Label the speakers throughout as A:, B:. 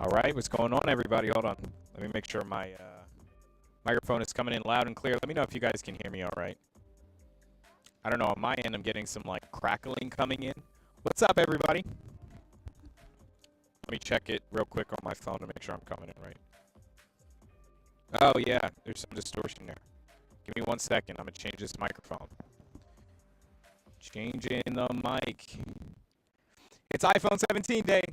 A: All right, what's going on, everybody? Hold on. Let me make sure my microphone is coming in loud and clear. Let me know if you guys can hear me all right. I don't know, on my end, I'm getting some, like, crackling coming in. What's up, everybody? Let me check it real quick on my phone to make sure I'm coming in right. Oh, yeah, there's some distortion there. Give me 1 second. I'm going to change this microphone. Changing the mic. It's iPhone 17 day.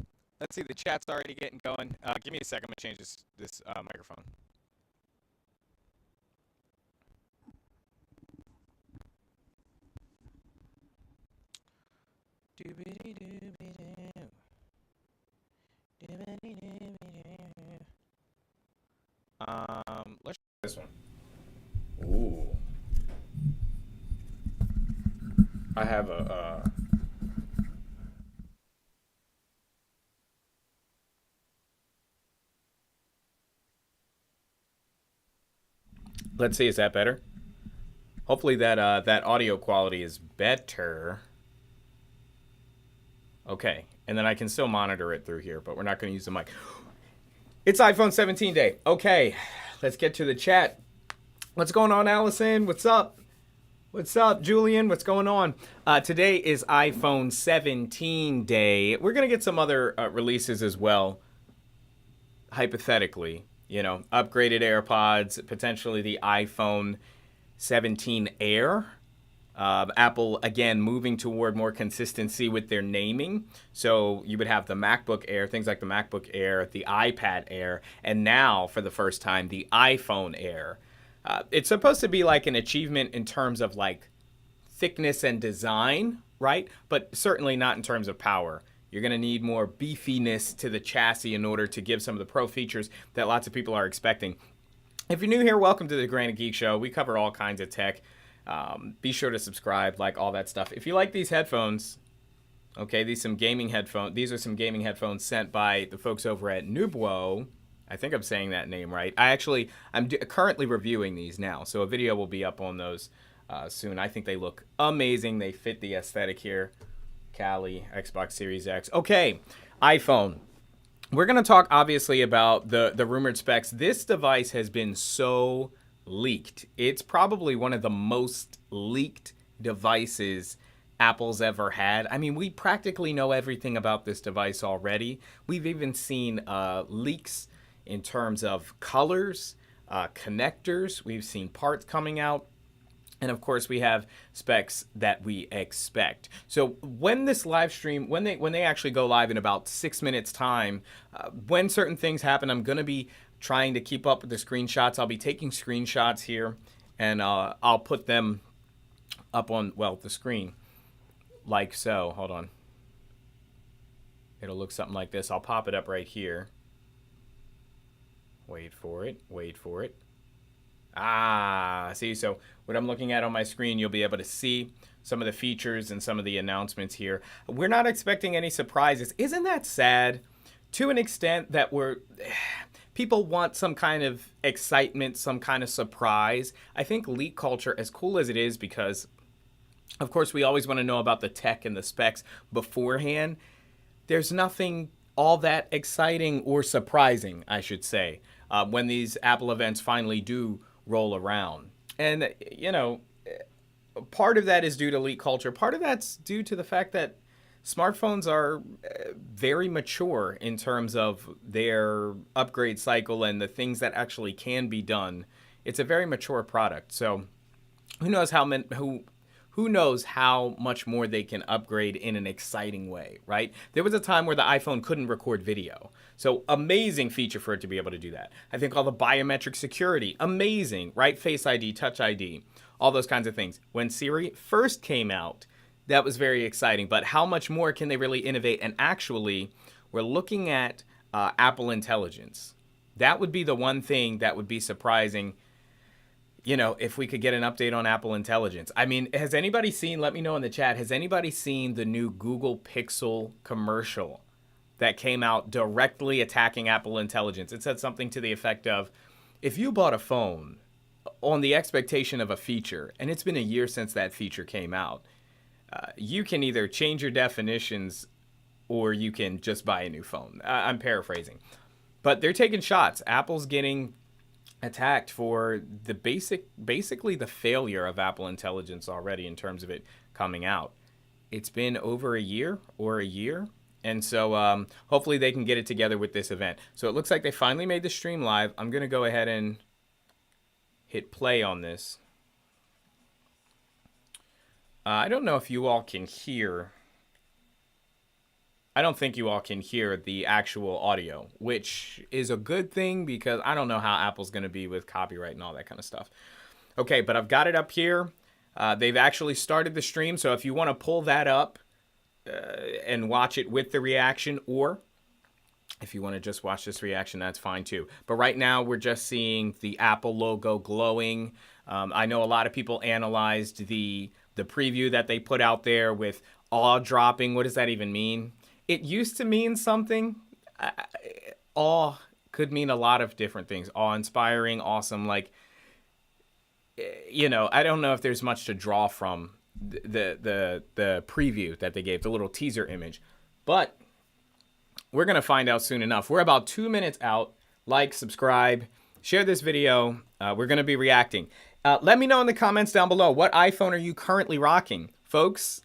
A: Let's see, the chat's already getting going. Give me a second. I'm going to change this microphone. Let's try this one. Ooh. I have a let's see, is that better? Hopefully that audio quality is better. Okay, and then I can still monitor it through here, but we're not going to use the mic. It's iPhone 17 day. Okay, let's get to the chat. What's going on, Allison? What's up? What's up, Julian? What's going on? Today is iPhone 17 day. We're going to get some other releases as well, hypothetically. You know, upgraded AirPods, potentially the iPhone 17 Air. Apple, again, moving toward more consistency with their naming. So you would have the MacBook Air, things like the MacBook Air, the iPad Air, and now, for the first time, the iPhone Air. It's supposed to be like an achievement in terms of like thickness and design, right? But certainly not in terms of power. You're going to need more beefiness to the chassis in order to give some of the pro features that lots of people are expecting. If you're new here, welcome to the Granite Geek Show. We cover all kinds of tech. Be sure to subscribe, like all that stuff. If you like these headphones, okay, these are some gaming headphones sent by the folks over at Nubuo. I think I'm saying that name right. I'm currently reviewing these now, so a video will be up on those soon. I think they look amazing. They fit the aesthetic here. Kali, Xbox Series X. Okay, iPhone. We're going to talk, obviously, about the rumored specs. This device has been so leaked. It's probably one of the most leaked devices Apple's ever had. I mean, we practically know everything about this device already. We've even seen leaks in terms of colors, connectors. We've seen parts coming out. And of course, we have specs that we expect. So when this live stream, when they actually go live in about 6 minutes time, when certain things happen, I'm going to be trying to keep up with the screenshots. I'll be taking screenshots here, and I'll put them up on, well, the screen, like so. Hold on. It'll look something like this. I'll pop it up right here. Wait for it. Wait for it. See, so what I'm looking at on my screen, you'll be able to see some of the features and some of the announcements here. We're not expecting any surprises. Isn't that sad? To an extent that people want some kind of excitement, some kind of surprise. I think leak culture, as cool as it is, because, of course, we always want to know about the tech and the specs beforehand. There's nothing all that exciting or surprising, I should say, when these Apple events finally do roll around. And, you know, part of that is due to leak culture. Part of that's due to the fact that smartphones are very mature in terms of their upgrade cycle and the things that actually can be done. It's a very mature product. So who knows how much more they can upgrade in an exciting way, right? There was a time where the iPhone couldn't record video. So amazing feature for it to be able to do that. I think all the biometric security, amazing, right? Face ID, Touch ID, all those kinds of things. When Siri first came out, that was very exciting. But how much more can they really innovate? And actually, we're looking at Apple Intelligence. That would be the one thing that would be surprising, you know, if we could get an update on Apple Intelligence. I mean, has anybody seen, let me know in the chat, has anybody seen the new Google Pixel commercial that came out directly attacking Apple Intelligence? It said something to the effect of, if you bought a phone on the expectation of a feature, and it's been a year since that feature came out, you can either change your definitions or you can just buy a new phone. I'm paraphrasing. But they're taking shots. Apple's getting attacked for the basically the failure of Apple Intelligence already in terms of it coming out. It's been over a year or a year. And so hopefully they can get it together with this event. So it looks like they finally made the stream live. I'm going to go ahead and hit play on this. I don't know if you all can hear. I don't think you all can hear the actual audio, which is a good thing because I don't know how Apple's going to be with copyright and all that kind of stuff. Okay, but I've got it up here. They've actually started the stream, so if you want to pull that up and watch it with the reaction, or if you want to just watch this reaction, that's fine too. But right now, we're just seeing the Apple logo glowing. I know a lot of people analyzed the preview that they put out there with awe dropping. What does that even mean? It used to mean something. Awe could mean a lot of different things. Awe-inspiring, awesome. Like, you know, I don't know if there's much to draw from the preview that they gave, the little teaser image. But we're going to find out soon enough. We're about 2 minutes out. Like, subscribe, share this video. We're going to be reacting. Let me know in the comments down below, what iPhone are you currently rocking? Folks,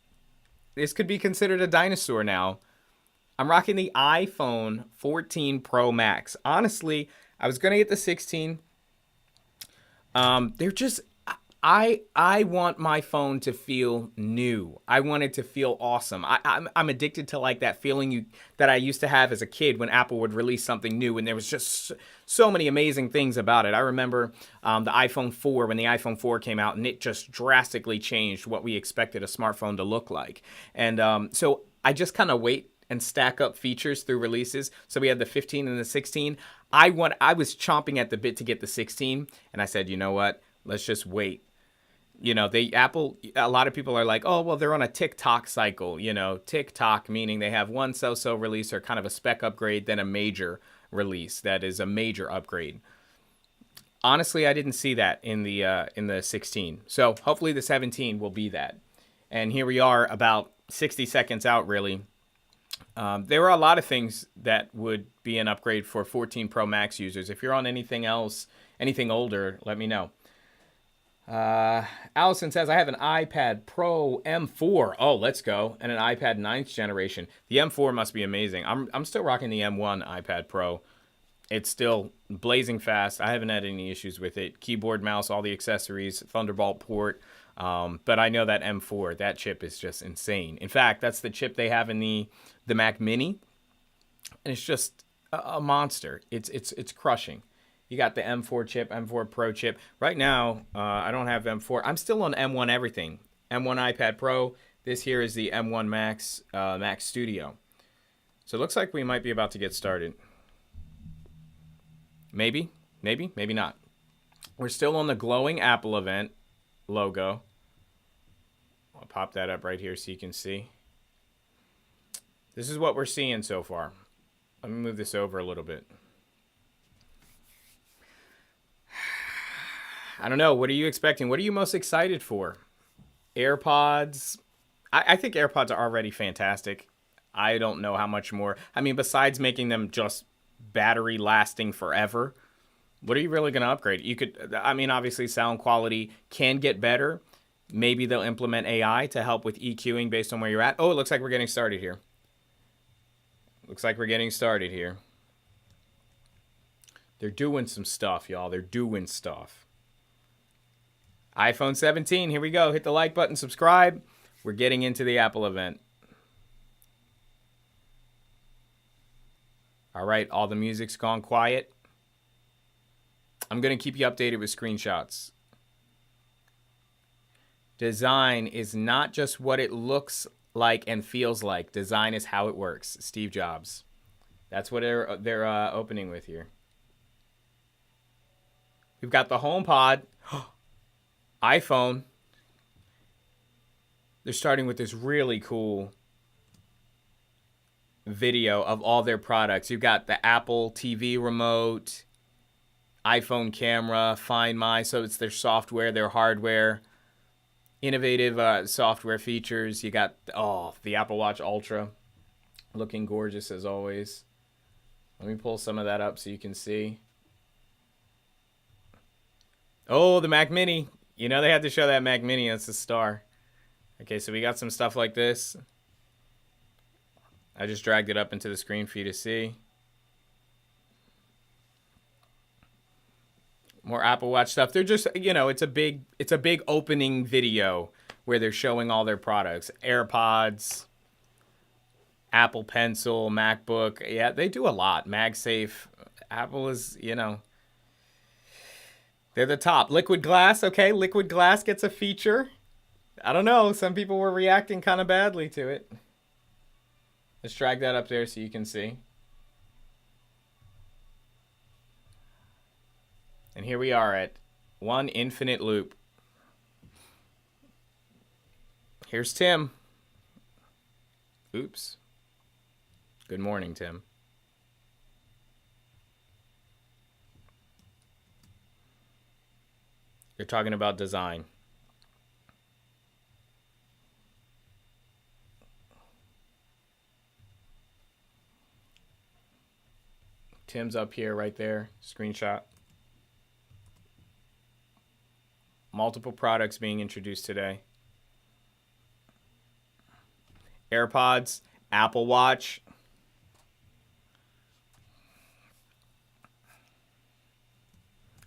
A: this could be considered a dinosaur now. I'm rocking the iPhone 14 Pro Max. Honestly, I was going to get the 16. They're just, I want my phone to feel new. I want it to feel awesome. I'm addicted to like that feeling that I used to have as a kid when Apple would release something new and there was just so many amazing things about it. I remember the iPhone 4 when the iPhone 4 came out, and it just drastically changed what we expected a smartphone to look like. And so I just kind of wait and stack up features through releases. So we had the 15 and the 16. I was chomping at the bit to get the 16, and I said, you know what? Let's just wait. You know, Apple, a lot of people are like, oh, well, they're on a TikTok cycle. You know, TikTok meaning they have one so-so release or kind of a spec upgrade, then a major release that is a major upgrade. Honestly, I didn't see that in the 16. So hopefully the 17 will be that. And here we are about 60 seconds out, really. There were a lot of things that would be an upgrade for 14 Pro Max users. If you're on anything else, anything older, let me know. Allison says, I have an iPad Pro M4. Oh, let's go. And an iPad 9th generation. The M4 must be amazing. I'm still rocking the M1 iPad Pro. It's still blazing fast. I haven't had any issues with it. Keyboard, mouse, all the accessories, Thunderbolt port. But I know that M4, that chip is just insane. In fact, that's the chip they have in the Mac Mini. And it's just a monster. It's crushing. You got the M4 chip, M4 Pro chip. Right now, I don't have M4. I'm still on M1 everything. M1 iPad Pro. This here is the M1 Max Mac Studio. So it looks like we might be about to get started. Maybe not. We're still on the glowing Apple event logo. I'll pop that up right here so you can see. This is what we're seeing so far. Let me move this over a little bit. I don't know. What are you expecting? What are you most excited for? AirPods? I think AirPods are already fantastic. I don't know how much more. I mean, besides making them just battery lasting forever, what are you really going to upgrade? You could, I mean, obviously sound quality can get better. Maybe they'll implement AI to help with EQing based on where you're at. Oh, it looks like we're getting started here. They're doing some stuff, y'all. They're doing stuff. iPhone 17, here we go. Hit the like button, subscribe. We're getting into the Apple event. All right, all the music's gone quiet. I'm going to keep you updated with screenshots. Design is not just what it looks like and feels like. Design is how it works. Steve Jobs. That's what they're opening with here. We've got the HomePod. iPhone. They're starting with this really cool video of all their products. You've got the Apple TV remote, iPhone camera, Find My. So it's their software, their hardware, innovative software features. You got the Apple Watch Ultra, looking gorgeous as always. Let me pull some of that up so you can see. Oh, the Mac Mini. You know they had to show that Mac Mini. That's the star. Okay, so we got some stuff like this. I just dragged it up into the screen for you to see. More Apple Watch stuff. They're just, you know, it's a big opening video where they're showing all their products. AirPods, Apple Pencil, MacBook. Yeah, they do a lot. MagSafe. Apple is, you know, they're the top. Liquid glass, okay. Liquid glass gets a feature. I don't know. Some people were reacting kind of badly to it. Let's drag that up there so you can see. And here we are at one infinite loop. Here's Tim. Oops. Good morning, Tim. You're talking about design. Tim's up here right there. Screenshot. Multiple products being introduced today. AirPods, Apple Watch.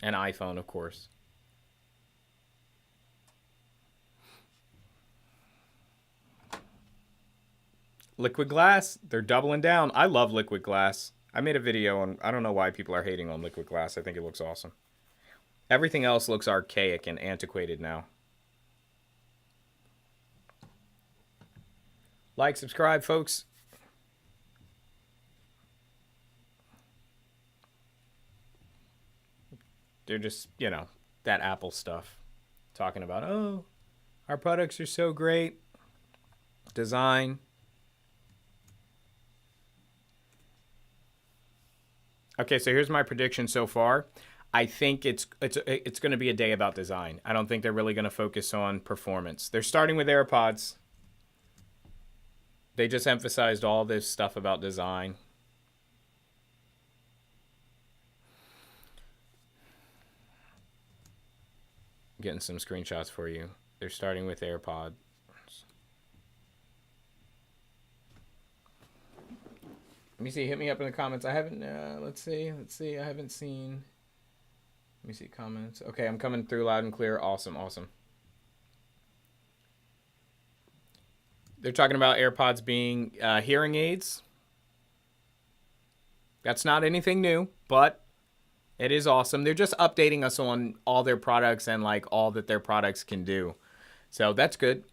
A: And iPhone, of course. Liquid glass, they're doubling down. I love liquid glass. I made a video on, I don't know why people are hating on liquid glass. I think it looks awesome. Everything else looks archaic and antiquated now. Like, subscribe, folks. They're just, you know, that Apple stuff. Talking about, oh, our products are so great. Design. Okay, so here's my prediction so far. I think it's going to be a day about design. I don't think they're really going to focus on performance. They're starting with AirPods. They just emphasized all this stuff about design. Getting some screenshots for you. They're starting with AirPods. Let me see. Hit me up in the comments. I haven't. Let's see. I haven't seen. Let me see comments. Okay, I'm coming through loud and clear. Awesome. They're talking about AirPods being hearing aids. That's not anything new, but it is awesome. They're just updating us on all their products and like all that their products can do. So that's good.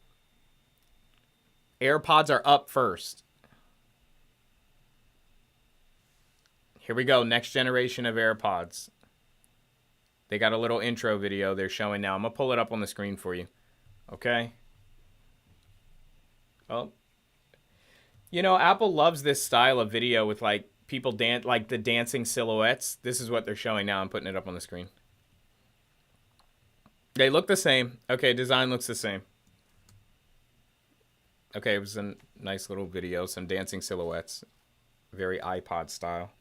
A: AirPods are up first. Here we go. Next generation of AirPods. They got a little intro video they're showing now. I'm going to pull it up on the screen for you. Okay. Well, you know, Apple loves this style of video with like people like the dancing silhouettes. This is what they're showing now. I'm putting it up on the screen. They look the same. Okay, design looks the same. Okay, it was a nice little video. Some dancing silhouettes. Very iPod style.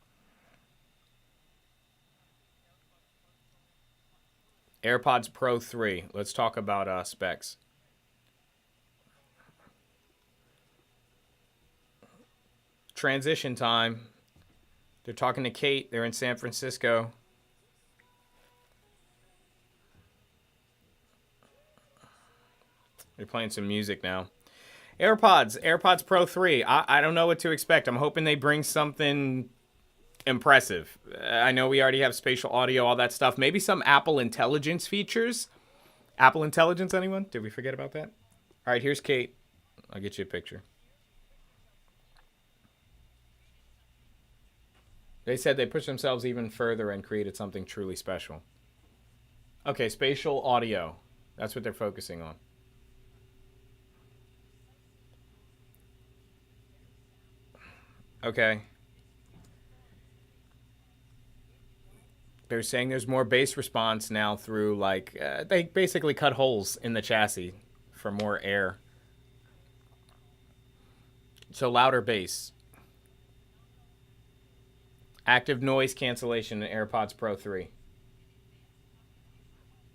A: AirPods Pro 3. Let's talk about specs. Transition time. They're talking to Kate. They're in San Francisco. They're playing some music now. AirPods Pro 3. I don't know what to expect. I'm hoping they bring something impressive. I know we already have spatial audio, all that stuff. Maybe some Apple Intelligence features. Apple Intelligence, anyone? Did we forget about that? All right, here's Kate. I'll get you a picture. They said they pushed themselves even further and created something truly special. Okay, spatial audio. That's what they're focusing on. Okay. They're saying there's more bass response now through, like, they basically cut holes in the chassis for more air. So louder bass. Active noise cancellation in AirPods Pro 3.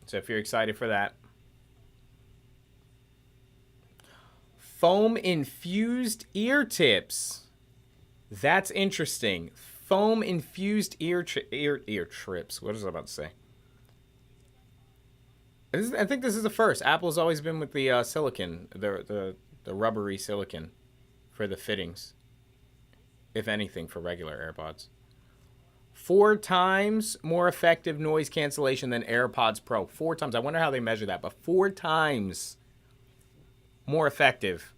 A: So if you're excited for that. Foam infused ear tips. That's interesting. Foam infused ear trips. What was I about to say? I think this is the first. Apple's always been with the silicon, the rubbery silicon for the fittings. If anything, for regular AirPods. 4 times more effective noise cancellation than AirPods Pro. 4 times. I wonder how they measure that, but 4 times more effective.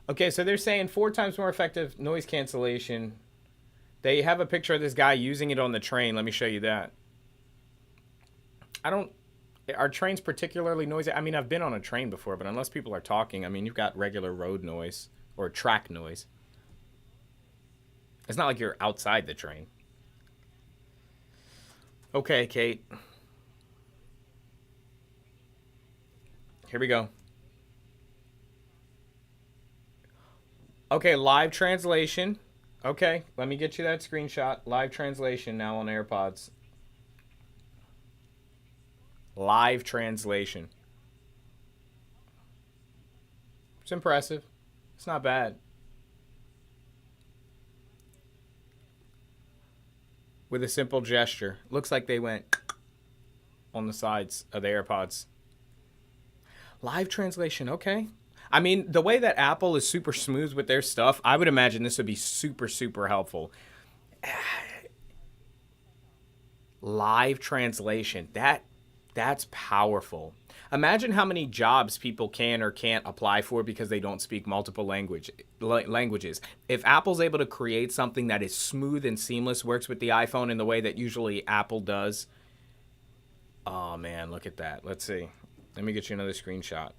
A: Okay, so they're saying 4 times more effective noise cancellation. They have a picture of this guy using it on the train. Let me show you that. Are trains particularly noisy? I mean, I've been on a train before, but unless people are talking, I mean, you've got regular road noise or track noise. It's not like you're outside the train. Okay, Kate. Here we go. Okay, live translation. Okay, let me get you that screenshot. Live translation now on AirPods. Live translation. It's impressive. It's not bad. With a simple gesture. Looks like they went on the sides of the AirPods. Live translation, okay. I mean, the way that Apple is super smooth with their stuff, I would imagine this would be super, super helpful. Live translation. That's powerful. Imagine how many jobs people can or can't apply for because they don't speak multiple languages. If Apple's able to create something that is smooth and seamless, works with the iPhone in the way that usually Apple does. Oh, man, look at that. Let's see. Let me get you another screenshot.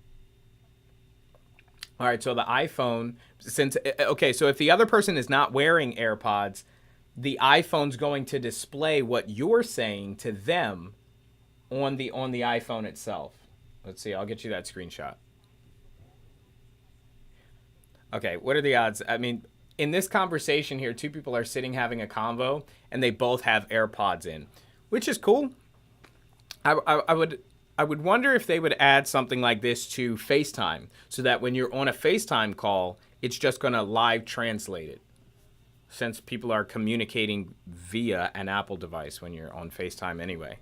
A: All right, so the iPhone, so if the other person is not wearing AirPods, the iPhone's going to display what you're saying to them on the iPhone itself. Let's see, I'll get you that screenshot. Okay, what are the odds? I mean, in this conversation here, 2 people are sitting having a convo, and they both have AirPods in, which is cool. I would wonder if they would add something like this to FaceTime, so that when you're on a FaceTime call, it's just going to live translate it, since people are communicating via an Apple device when you're on FaceTime anyway.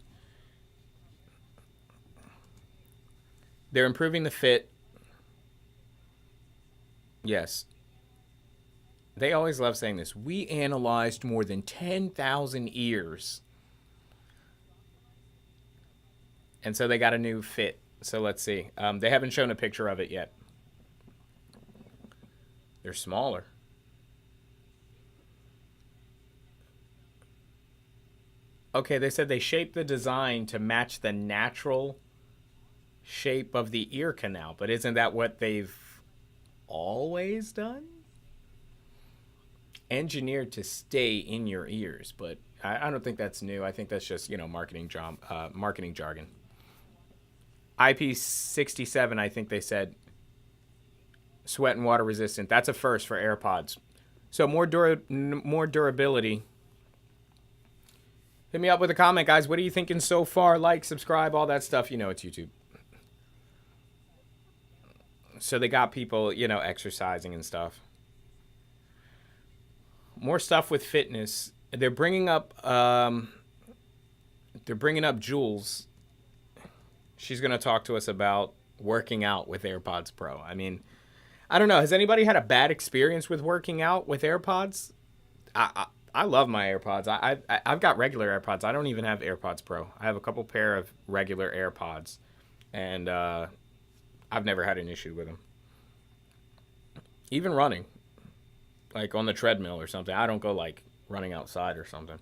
A: They're improving the fit. Yes. They always love saying this. We analyzed more than 10,000 ears. And so they got a new fit. So let's see. They haven't shown a picture of it yet. They're smaller. Okay, they said they shaped the design to match the natural shape of the ear canal. But isn't that what they've always done? Engineered to stay in your ears. But I don't think that's new. I think that's just, marketing jargon. IP67, I think they said, sweat and water resistant. That's a first for AirPods. So more durability. Hit me up with a comment, guys. What are you thinking so far? Like, subscribe, all that stuff. It's YouTube. So they got people, exercising and stuff. More stuff with fitness. They're bringing up Jules. She's going to talk to us about working out with AirPods Pro. I mean, I don't know. Has anybody had a bad experience with working out with AirPods? I love my AirPods. I've got regular AirPods. I don't even have AirPods Pro. I have a couple pair of regular AirPods. And I've never had an issue with them. Even running. Like on the treadmill or something. I don't go like running outside or something.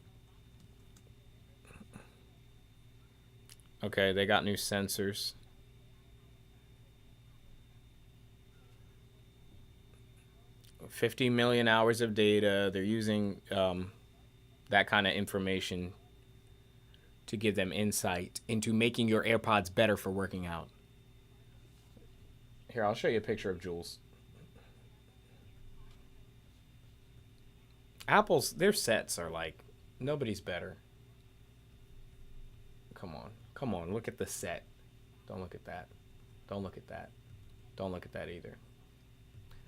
A: Okay, they got new sensors. $50 million hours of data. They're using that kind of information to give them insight into making your AirPods better for working out. Here, I'll show you a picture of Jules. Apple's, their sets are like, nobody's better. Come on. Come on. Look at the set. Don't look at that. Don't look at that. Don't look at that either.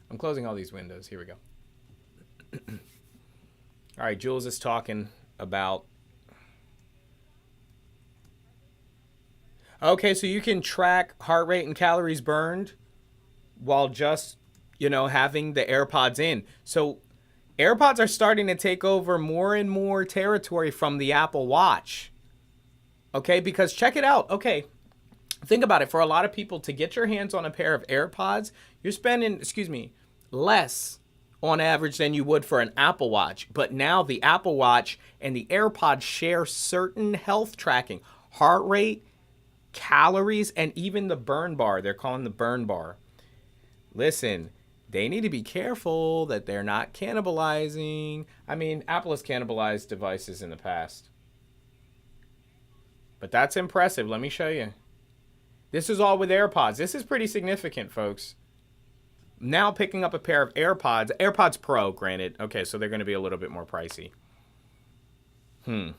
A: I'm closing all these windows. Here we go. All right, Jules is talking about. Okay, so you can track heart rate and calories burned while just, having the AirPods in. So AirPods are starting to take over more and more territory from the Apple Watch. Okay, because check it out. Okay, think about it. For a lot of people, to get your hands on a pair of AirPods, you're spending, less on average than you would for an Apple Watch. But now the Apple Watch and the AirPods share certain health tracking, heart rate, calories, and even the burn bar. They're calling the burn bar. Listen, they need to be careful that they're not cannibalizing. I mean, Apple has cannibalized devices in the past. But that's impressive. Let me show you. This is all with AirPods. This is pretty significant, folks. Now picking up a pair of AirPods Pro, granted. Okay, so they're going to be a little bit more pricey. New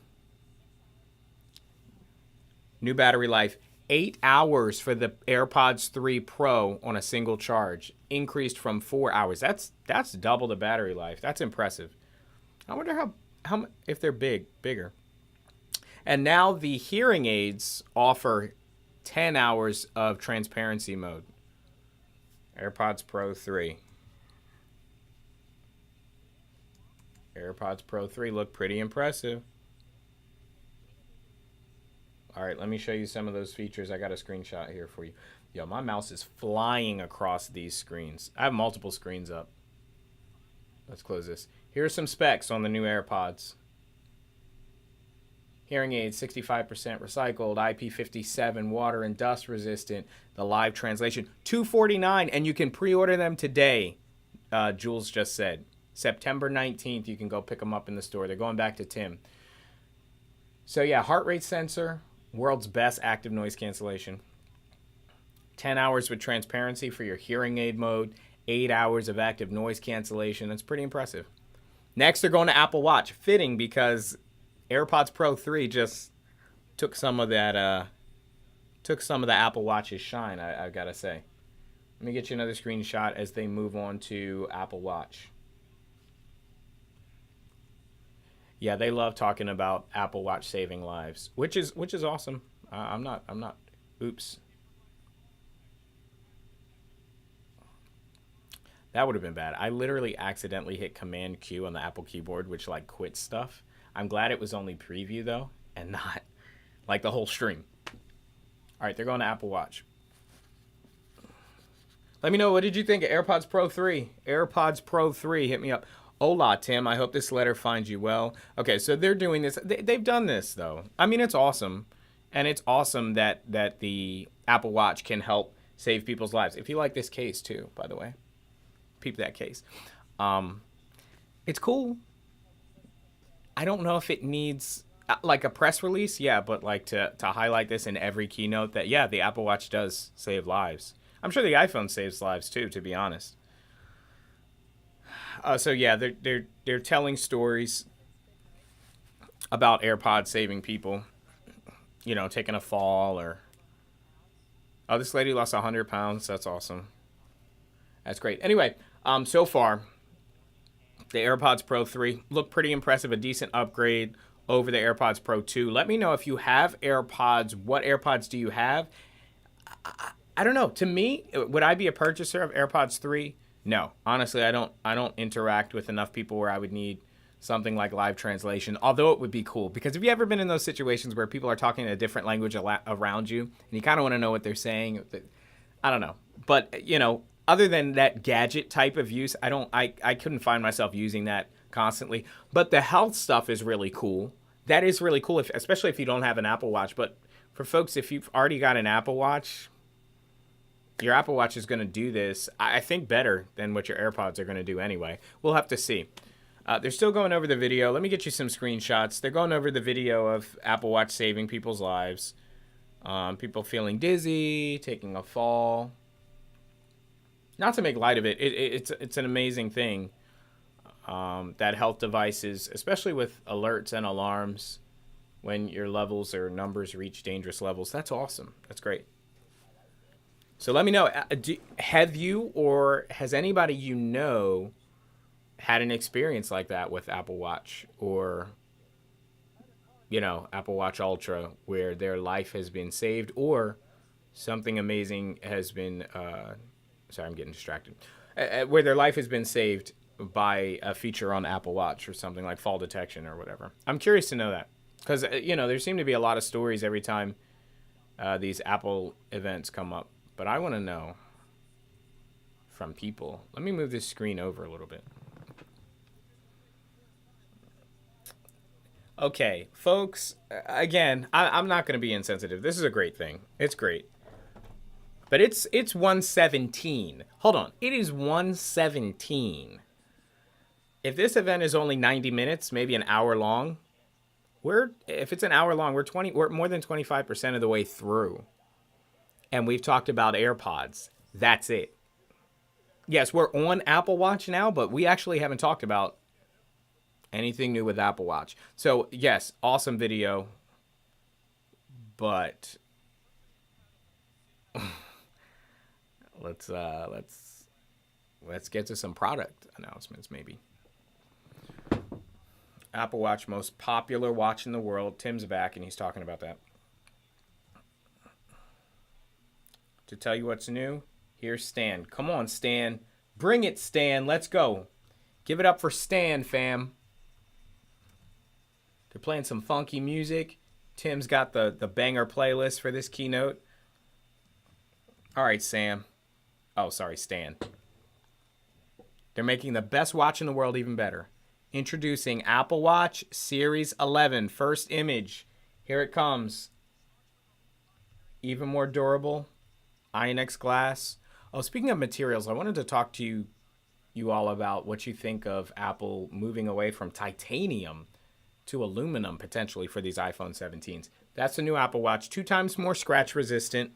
A: battery life. 8 hours for the AirPods 3 Pro on a single charge. Increased from 4 hours. That's double the battery life. That's impressive. I wonder how if they're bigger. And now the hearing aids offer 10 hours of transparency mode. AirPods Pro 3. AirPods Pro 3 look pretty impressive. All right, let me show you some of those features. I got a screenshot here for you. Yo, my mouse is flying across these screens. I have multiple screens up. Let's close this. Here are some specs on the new AirPods. Hearing aids, 65% recycled, IP57, water and dust resistant. The live translation, $249, and you can pre-order them today. Jules just said. September 19th, you can go pick them up in the store. They're going back to Tim. So yeah, heart rate sensor, world's best active noise cancellation. 10 hours with transparency for your hearing aid mode. 8 hours of active noise cancellation. That's pretty impressive. Next, they're going to Apple Watch. Fitting, because AirPods Pro 3 just took some of that, took some of the Apple Watch's shine, I've got to say. Let me get you another screenshot as they move on to Apple Watch. Yeah, they love talking about Apple Watch saving lives, which is awesome. I'm not. Oops. That would have been bad. I literally accidentally hit Command Q on the Apple keyboard, which like quits stuff. I'm glad it was only preview though, and not like the whole stream. All right, they're going to Apple Watch. Let me know, what did you think of AirPods Pro 3? AirPods Pro 3, hit me up. Hola, Tim. I hope this letter finds you well. Okay, so they're doing this. They've done this, though. I mean, it's awesome. And it's awesome that the Apple Watch can help save people's lives. If you like this case, too, by the way. Peep that case. It's cool. I don't know if it needs, like, a press release. Yeah, but, like, to highlight this in every keynote that, yeah, the Apple Watch does save lives. I'm sure the iPhone saves lives, too, to be honest. So yeah, they're telling stories about AirPods saving people, taking a fall or. Oh, this lady lost 100 pounds. That's awesome. That's great. Anyway, so far, the AirPods Pro 3 look pretty impressive. A decent upgrade over the AirPods Pro 2. Let me know if you have AirPods. What AirPods do you have? I don't know. To me, would I be a purchaser of AirPods 3? No, honestly, I don't interact with enough people where I would need something like live translation, although it would be cool. Because have you ever been in those situations where people are talking a different language around you, and you kind of want to know what they're saying? I don't know. But, other than that gadget type of use, I couldn't find myself using that constantly. But the health stuff is really cool. That is really cool, especially if you don't have an Apple Watch. But for folks, if you've already got an Apple Watch, your Apple Watch is going to do this, I think, better than what your AirPods are going to do anyway. We'll have to see. They're still going over the video. Let me get you some screenshots. They're going over the video of Apple Watch saving people's lives. People feeling dizzy, taking a fall. Not to make light of it. It's an amazing thing. that health devices, especially with alerts and alarms when your levels or numbers reach dangerous levels. That's awesome. That's great. So let me know, have you or has anybody you know had an experience like that with Apple Watch or, Apple Watch Ultra, where their life has been saved or something amazing has been, sorry, I'm getting distracted, where their life has been saved by a feature on Apple Watch or something like fall detection or whatever. I'm curious to know that because, there seem to be a lot of stories every time these Apple events come up. But I want to know from people. Let me move this screen over a little bit. Okay, folks, again, I'm not going to be insensitive. This is a great thing. It's great. But it's 1:17. Hold on. It is 1:17. If this event is only 90 minutes, maybe an hour long, if it's an hour long, we're more than 25% of the way through. And we've talked about AirPods. That's it. Yes, we're on Apple Watch now, but we actually haven't talked about anything new with Apple Watch. So, yes, awesome video. But let's get to some product announcements maybe. Apple Watch, most popular watch in the world. Tim's back and he's talking about that. To tell you what's new, here's Stan. Come on, Stan. Bring it, Stan. Let's go. Give it up for Stan, fam. They're playing some funky music. Tim's got the banger playlist for this keynote. All right, Sam. Oh, sorry, Stan. They're making the best watch in the world even better. Introducing Apple Watch Series 11. First image. Here it comes. Even more durable. Inox glass. Oh, speaking of materials, I wanted to talk to you all about what you think of Apple moving away from titanium to aluminum potentially for these iPhone 17s. That's the new Apple Watch, 2 times more scratch resistant.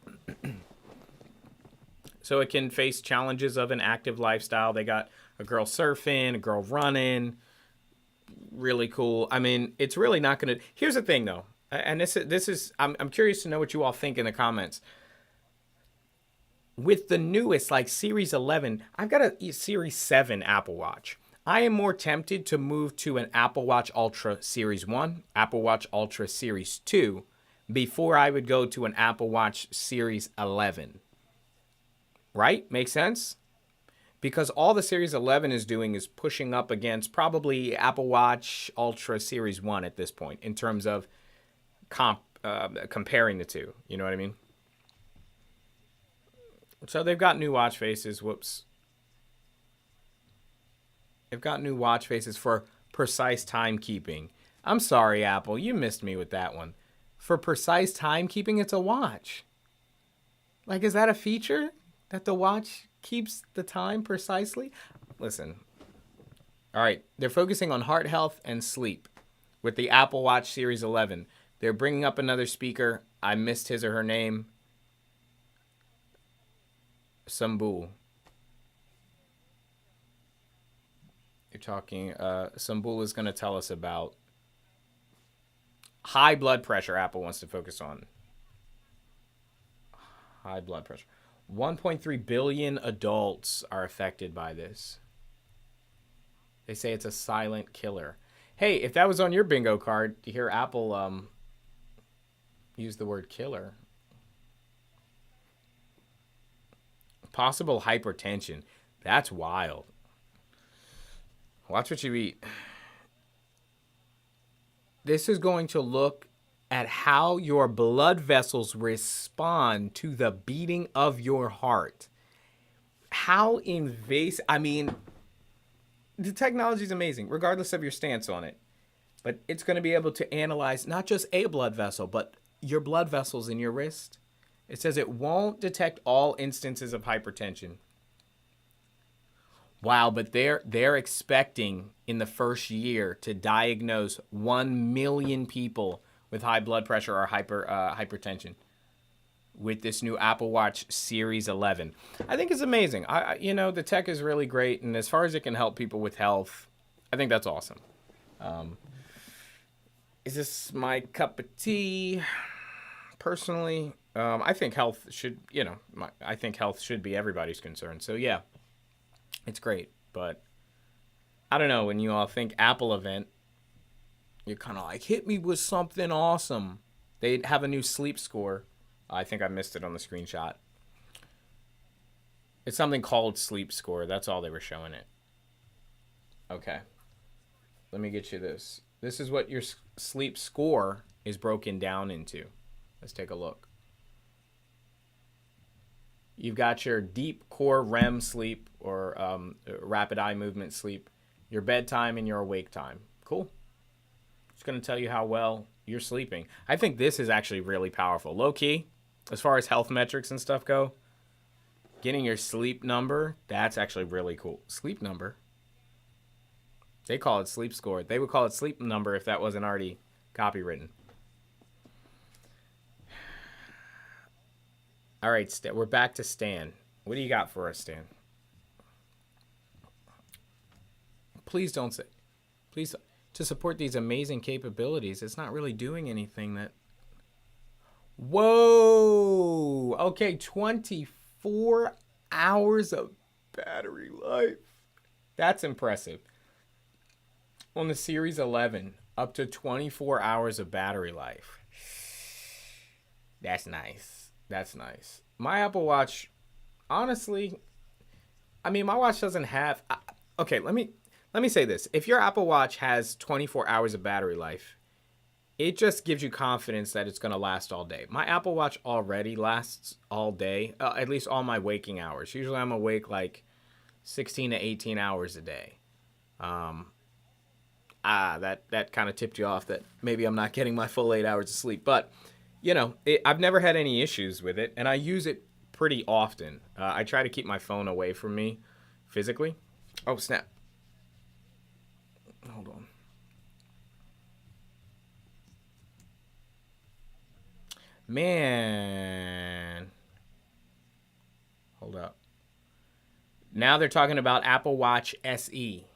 A: So it can face challenges of an active lifestyle. They got a girl surfing, a girl running. Really cool. I mean, it's really not going to... Here's the thing, though. And this is I'm curious to know what you all think in the comments. With the newest, like Series 11, I've got a Series 7 Apple Watch. I am more tempted to move to an Apple Watch Ultra Series 1, Apple Watch Ultra Series 2, before I would go to an Apple Watch Series 11. Right? Makes sense? Because all the Series 11 is doing is pushing up against probably Apple Watch Ultra Series 1 at this point in terms of comparing the two. You know what I mean? So they've got new watch faces. Whoops. They've got new watch faces for precise timekeeping. I'm sorry, Apple. You missed me with that one. For precise timekeeping, it's a watch. Like, is that a feature? That the watch keeps the time precisely? Listen. All right. They're focusing on heart health and sleep with the Apple Watch Series 11. They're bringing up another speaker. I missed his or her name. Sambul. You're talking, Sambul is going to tell us about high blood pressure Apple wants to focus on. High blood pressure. 1.3 billion adults are affected by this. They say it's a silent killer. Hey, if that was on your bingo card, to hear Apple use the word killer. Possible hypertension. That's wild. Watch what you eat. This is going to look at how your blood vessels respond to the beating of your heart. How invasive. I mean, the technology is amazing, regardless of your stance on it. But it's going to be able to analyze not just a blood vessel, but your blood vessels in your wrist. It says it won't detect all instances of hypertension. Wow, but they're expecting in the first year to diagnose 1 million people with high blood pressure or hypertension with this new Apple Watch Series 11. I think it's amazing. The tech is really great, and as far as it can help people with health, I think that's awesome. Um, is this my cup of tea? Personally, I think health should, I think health should be everybody's concern. So yeah, it's great. But I don't know, when you all think Apple event, you're kind of like, hit me with something awesome. They have a new sleep score. I think I missed it on the screenshot. It's something called sleep score. That's all they were showing it. Okay. Let me get you this. This is what your sleep score is broken down into. Let's take a look. You've got your deep core REM sleep, or rapid eye movement sleep, your bedtime, and your awake time. Cool. It's going to tell you how well you're sleeping. I think this is actually really powerful. Low key, as far as health metrics and stuff go, getting your sleep number, that's actually really cool. Sleep number? They call it sleep score. They would call it sleep number if that wasn't already copywritten. All right, we're back to Stan. What do you got for us, Stan? Please don't say. Please, to support these amazing capabilities, it's not really doing anything that... Whoa! Okay, 24 hours of battery life. That's impressive. On the Series 11, up to 24 hours of battery life. That's nice. That's nice. My Apple Watch, honestly, I mean, my watch doesn't have... Okay, let me say this. If your Apple Watch has 24 hours of battery life, it just gives you confidence that it's going to last all day. My Apple Watch already lasts all day, at least all my waking hours. Usually I'm awake like 16 to 18 hours a day. That kind of tipped you off that maybe I'm not getting my full 8 hours of sleep. But, I've never had any issues with it, and I use it pretty often. I try to keep my phone away from me physically. Oh, snap. Hold on. Man. Hold up. Now they're talking about Apple Watch SE.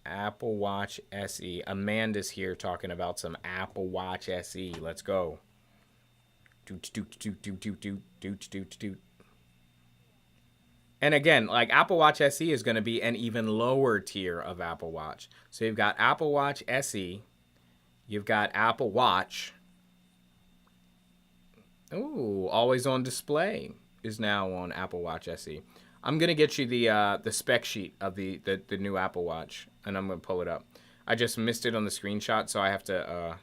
A: Apple Watch SE. Amanda's here talking about some Apple Watch SE. Let's go. And again, like Apple Watch SE is going to be an even lower tier of Apple Watch. So you've got Apple Watch SE. You've got Apple Watch. Ooh, always on display is now on Apple Watch SE. I'm going to get you the spec sheet of the new Apple Watch, and I'm going to pull it up. I just missed it on the screenshot, so I have to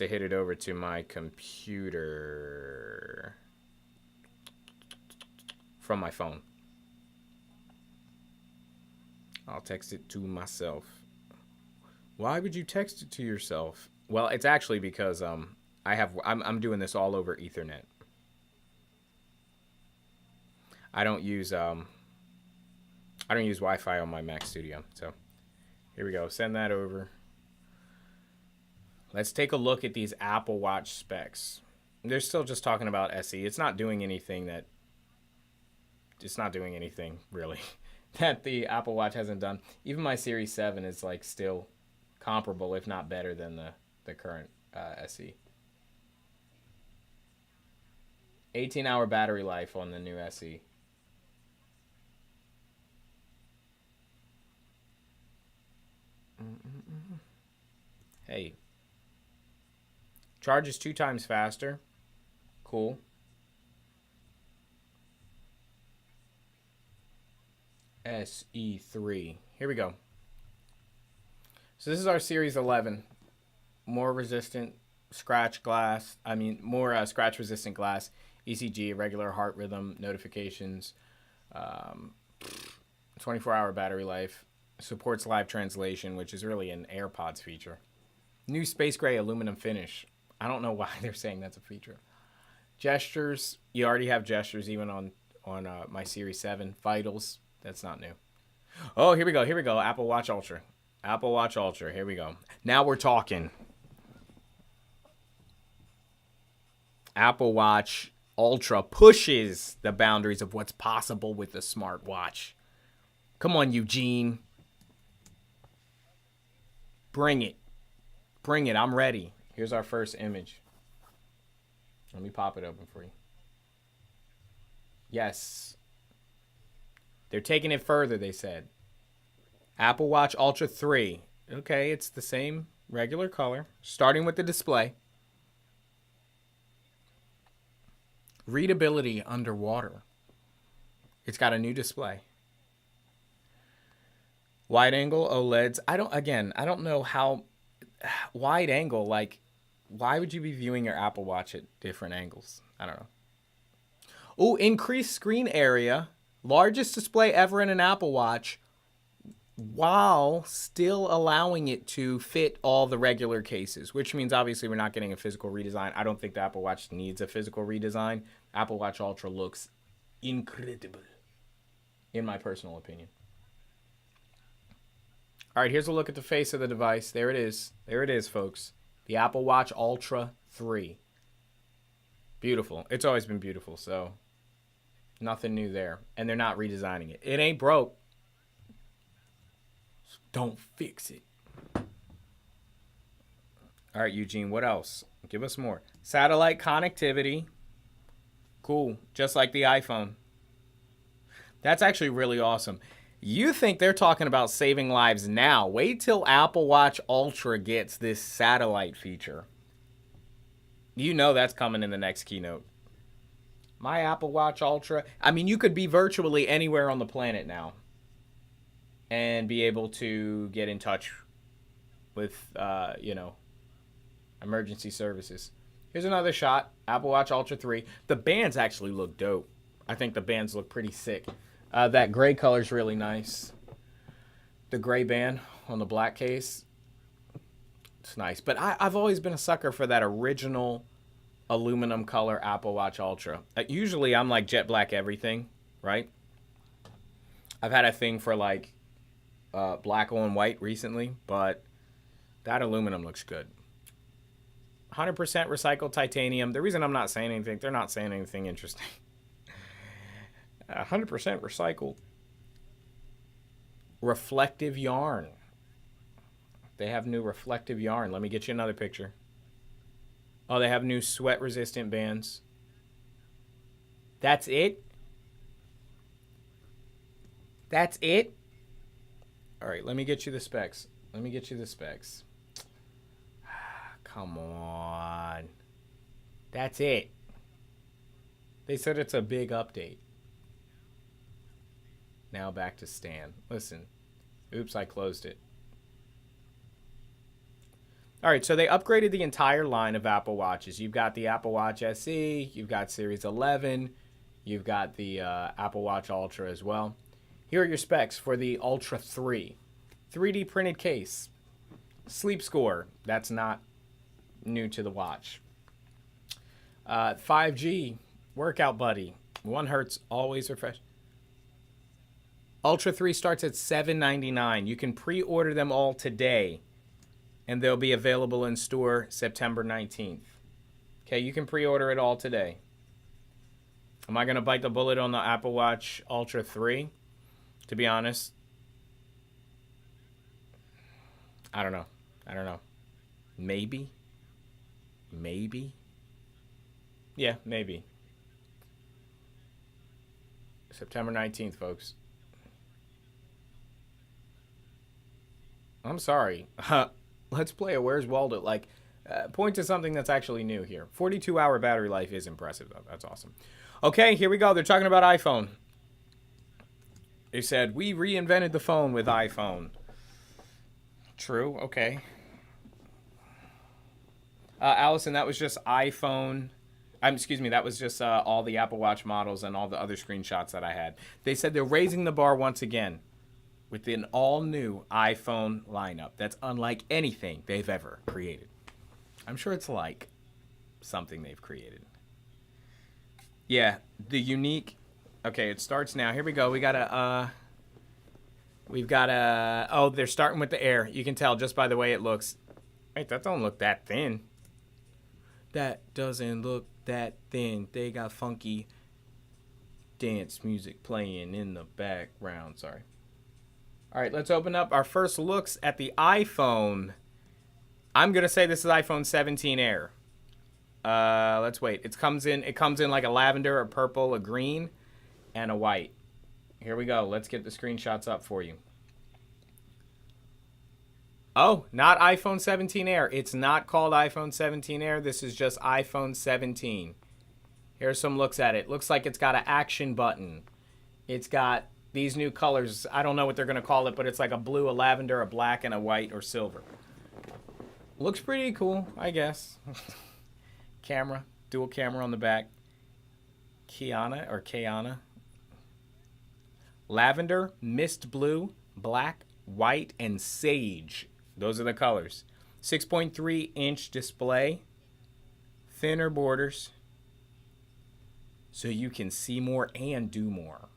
A: hit it over to my computer from my phone. I'll text it to myself. Why would you text it to yourself? Well, it's actually because I'm doing this all over Ethernet. I don't use Wi-Fi on my Mac Studio. So here we go. Send that over. Let's take a look at these Apple Watch specs. They're still just talking about SE. It's not doing anything really that the Apple Watch hasn't done. Even my Series 7 is like still comparable, if not better than the current SE. 18-hour battery life on the new SE. Hey. Charges 2 times faster. Cool. SE3. Here we go. So this is our Series 11. More resistant scratch glass. More scratch resistant glass. ECG, regular heart rhythm notifications. 24-hour battery life. Supports live translation, which is really an AirPods feature. New space gray aluminum finish. I don't know why they're saying that's a feature. Gestures. You already have gestures even on my Series 7. Vitals. That's not new. Oh, here we go. Apple Watch Ultra. Apple Watch Ultra. Here we go. Now we're talking. Apple Watch Ultra pushes the boundaries of what's possible with a smartwatch. Come on, Eugene. Bring it. Bring it. I'm ready. Here's our first image. Let me pop it open for you. Yes. They're taking it further, they said. Apple Watch Ultra 3. Okay, it's the same regular color. Starting with the display. Readability underwater. It's got a new display. Wide angle OLEDs. I don't know how wide angle, like, why would you be viewing your Apple Watch at different angles? I don't know. Oh, increased screen area. Largest display ever in an Apple Watch, while still allowing it to fit all the regular cases, which means obviously we're not getting a physical redesign. I don't think the Apple Watch needs a physical redesign. Apple Watch Ultra looks incredible, in my personal opinion. All right, here's a look at the face of the device. There it is. There it is, folks. The Apple Watch Ultra 3. Beautiful. It's always been beautiful, so nothing new there. And they're not redesigning it. It ain't broke. So don't fix it. All right, Eugene, what else? Give us more. Satellite connectivity. Cool. Just like the iPhone. That's actually really awesome. You think they're talking about saving lives now. Wait till Apple Watch Ultra gets this satellite feature. You know that's coming in the next keynote. My Apple Watch Ultra. I mean, you could be virtually anywhere on the planet now and be able to get in touch with, emergency services. Here's another shot. Apple Watch Ultra 3. The bands actually look dope. I think the bands look pretty sick. That gray color is really nice. The gray band on the black case. It's nice. But I've always been a sucker for that original aluminum color Apple Watch Ultra. Usually I'm like jet black everything, right? I've had a thing for like black on white recently, but that aluminum looks good. 100% recycled titanium. The reason I'm not saying anything, they're not saying anything interesting. 100% recycled. Reflective yarn. They have new reflective yarn. Let me get you another picture. Oh, they have new sweat resistant bands. That's it? That's it? All right, let me get you the specs. Come on. That's it. They said it's a big update. Now back to Stan. Listen. Oops, I closed it. All right, so they upgraded the entire line of Apple Watches. You've got the Apple Watch SE, you've got Series 11, you've got the Apple Watch Ultra as well. Here are your specs for the Ultra 3. 3D printed case. Sleep score. That's not new to the watch. 5G. Workout buddy. 1 Hertz. Always refresh. Ultra 3 starts at $799. You can pre-order them all today, and they'll be available in store September 19th. Okay, you can pre-order it all today. Am I going to bite the bullet on the Apple Watch Ultra 3? To be honest, I don't know. Maybe. Yeah, maybe. September 19th, folks. I'm sorry. Let's play a Where's Waldo. Point to something that's actually new here. 42-hour battery life is impressive, though. That's awesome. Okay, here we go. They're talking about iPhone. They said, we reinvented the phone with iPhone. True. Okay. Allison, that was just iPhone. That was just all the Apple Watch models and all the other screenshots that I had. They said they're raising the bar once again with an all-new iPhone lineup that's unlike anything they've ever created. I'm sure it's like something they've created. Yeah, the unique... Okay, it starts now. Here we go. We've got a... Oh, they're starting with the Air. You can tell just by the way it looks. Wait, that don't look that thin. that doesn't look that thin. They got funky dance music playing in the background. Sorry. All right, let's open up our first looks at the iPhone. I'm gonna say this is iPhone 17 Air. Let's wait. It comes in like a lavender, a purple, a green, and a white. Here we go. Let's get the screenshots up for you. Oh, not iPhone 17 Air. It's not called iPhone 17 Air. This is just iPhone 17. Here's some looks at it. Looks like it's got an action button. It's got these new colors. I don't know what they're going to call it, but it's like a blue, a lavender, a black, and a white or silver. Looks pretty cool, I guess. Camera, dual camera on the back. Kiana. Lavender, mist blue, black, white, and sage. Those are the colors. 6.3-inch display. Thinner borders. So you can see more and do more.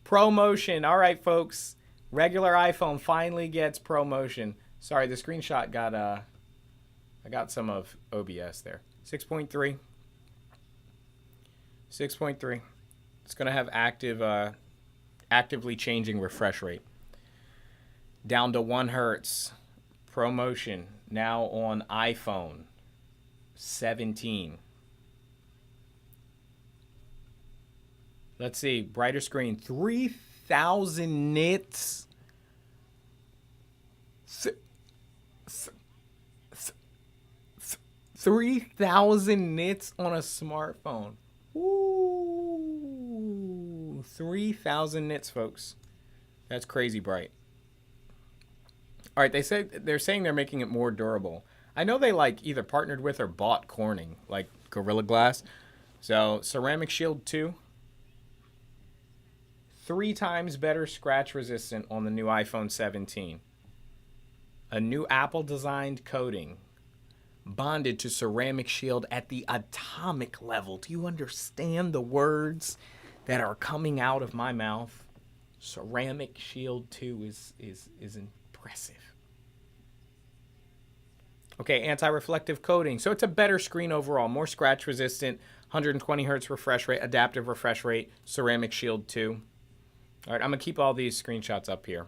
A: ProMotion. All right, folks. Regular iPhone finally gets ProMotion. Sorry, the screenshot got I got some of OBS there. 6.3. 6.3. It's going to have actively changing refresh rate. Down to 1 hertz. ProMotion. Now on iPhone 17. Let's see. Brighter screen. 3,000 nits. 3,000 nits on a smartphone. Ooh, 3,000 nits, folks. That's crazy bright. All right, they're saying they're making it more durable. I know they like either partnered with or bought Corning, like Gorilla Glass. So Ceramic Shield 2, 3 times better scratch resistant on the new iPhone 17. A new Apple designed coating bonded to Ceramic Shield at the atomic level. Do you understand the words that are coming out of my mouth? Ceramic Shield 2 is impressive. Okay, anti-reflective coating. So it's a better screen overall, more scratch resistant, 120 hertz refresh rate, adaptive refresh rate, Ceramic Shield 2. All right, I'm going to keep all these screenshots up here.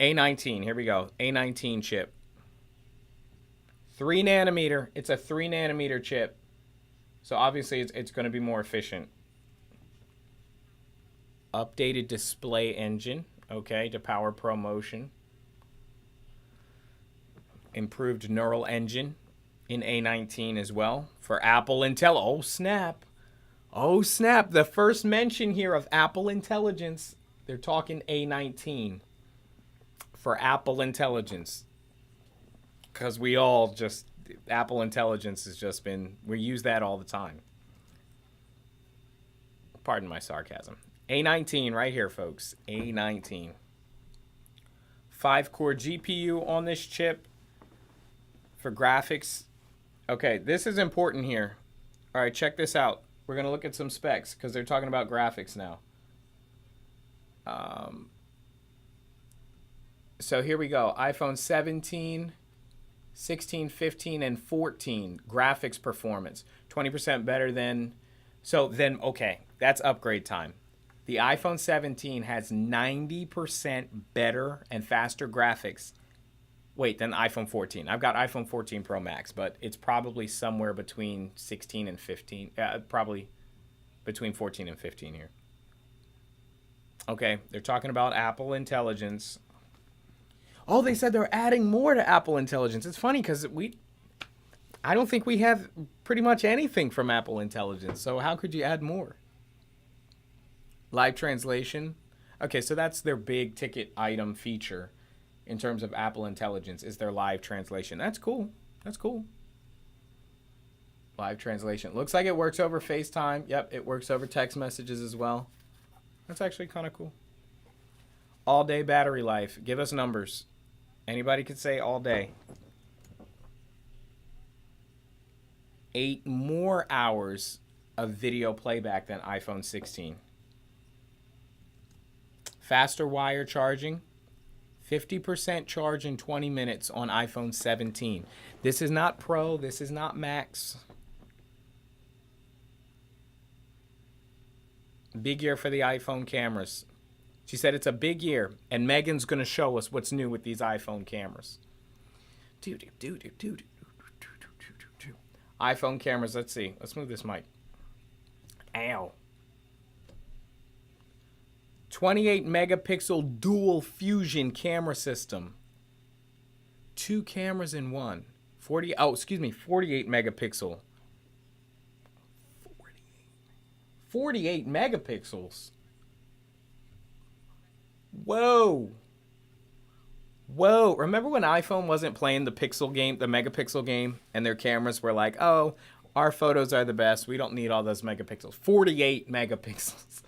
A: A19, here we go. A19 chip. 3 nanometer. It's a 3 nanometer chip. So obviously it's going to be more efficient. Updated display engine, okay, to power ProMotion. Improved neural engine in A19 as well for Apple Intel. Oh, snap. Oh, snap. The first mention here of Apple Intelligence. They're talking A19 for Apple Intelligence. Because we all just, Apple Intelligence has just been, we use that all the time. Pardon my sarcasm. A19 right here, folks. A19. 5-core GPU on this chip for graphics. Okay, this is important here. All right, check this out. We're going to look at some specs because they're talking about graphics now. So here we go. iPhone 17, 16, 15, and 14 graphics performance. 20% better than... So then, okay, that's upgrade time. The iPhone 17 has 90% better and faster graphics. Wait, than the iPhone 14. I've got iPhone 14 Pro Max, but it's probably somewhere between 16 and 15. Probably between 14 and 15 here. Okay, they're talking about Apple Intelligence. Oh, they said they're adding more to Apple Intelligence. It's funny because I don't think we have pretty much anything from Apple Intelligence. So how could you add more? Live translation. Okay, so that's their big ticket item feature in terms of Apple Intelligence is their live translation. That's cool. That's cool. Live translation. Looks like it works over FaceTime. Yep, it works over text messages as well. That's actually kind of cool. All day battery life. Give us numbers. Anybody could say all day. 8 more hours of video playback than iPhone 16. Faster wire charging. 50% charge in 20 minutes on iPhone 17. This is not Pro. This is not Max. Big year for the iPhone cameras. She said it's a big year, and Megan's going to show us what's new with these iPhone cameras. iPhone cameras, let's see. Let's move this mic. Ow. 28 megapixel dual fusion camera system. 2 cameras in one. 48 megapixel. 48 megapixels. Whoa. Whoa. Remember when iPhone wasn't playing the pixel game, the megapixel game, and their cameras were like, oh, our photos are the best. We don't need all those megapixels. 48 megapixels.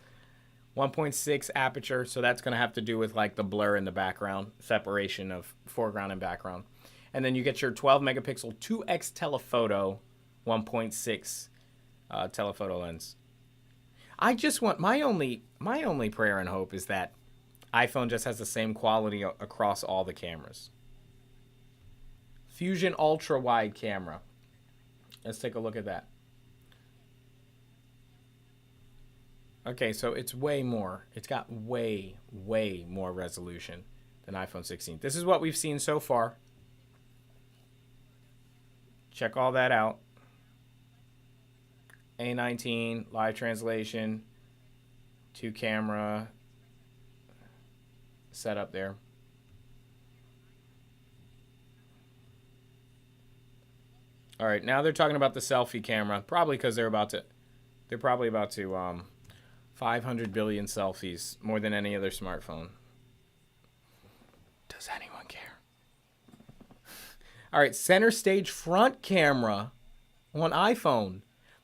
A: 1.6 aperture. So that's going to have to do with like the blur in the background, separation of foreground and background. And then you get your 12 megapixel 2x telephoto, 1.6 telephoto lens. I just want my only prayer and hope is that iPhone just has the same quality across all the cameras. Fusion ultra wide camera. Let's take a look at that. Okay, so it's way more. It's got way more resolution than iPhone 16. This is what we've seen so far. Check all that out. A19, live translation, 2 camera setup there. All right, now they're talking about the selfie camera, probably because they're probably about to 500 billion selfies, more than any other smartphone. Does anyone care? All right, center stage front camera on iPhone.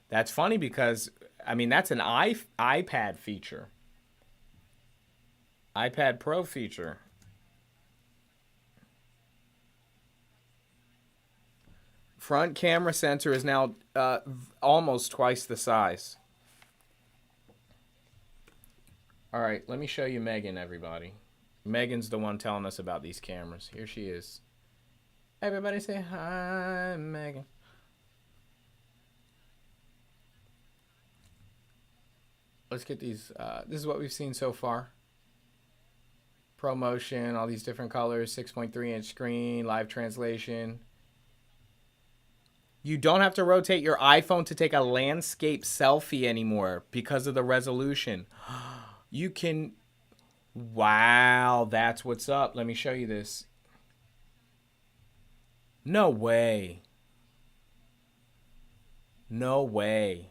A: That's funny because, I mean, that's an iPad feature. iPad Pro feature. Front camera sensor is now almost twice the size. All right, let me show you Megan, everybody. Megan's the one telling us about these cameras. Here she is. Everybody say hi, Megan. Let's get these. This is what we've seen so far. ProMotion, all these different colors, 6.3-inch screen, live translation. You don't have to rotate your iPhone to take a landscape selfie anymore because of the resolution. You can... Wow, that's what's up. Let me show you this. No way. No way.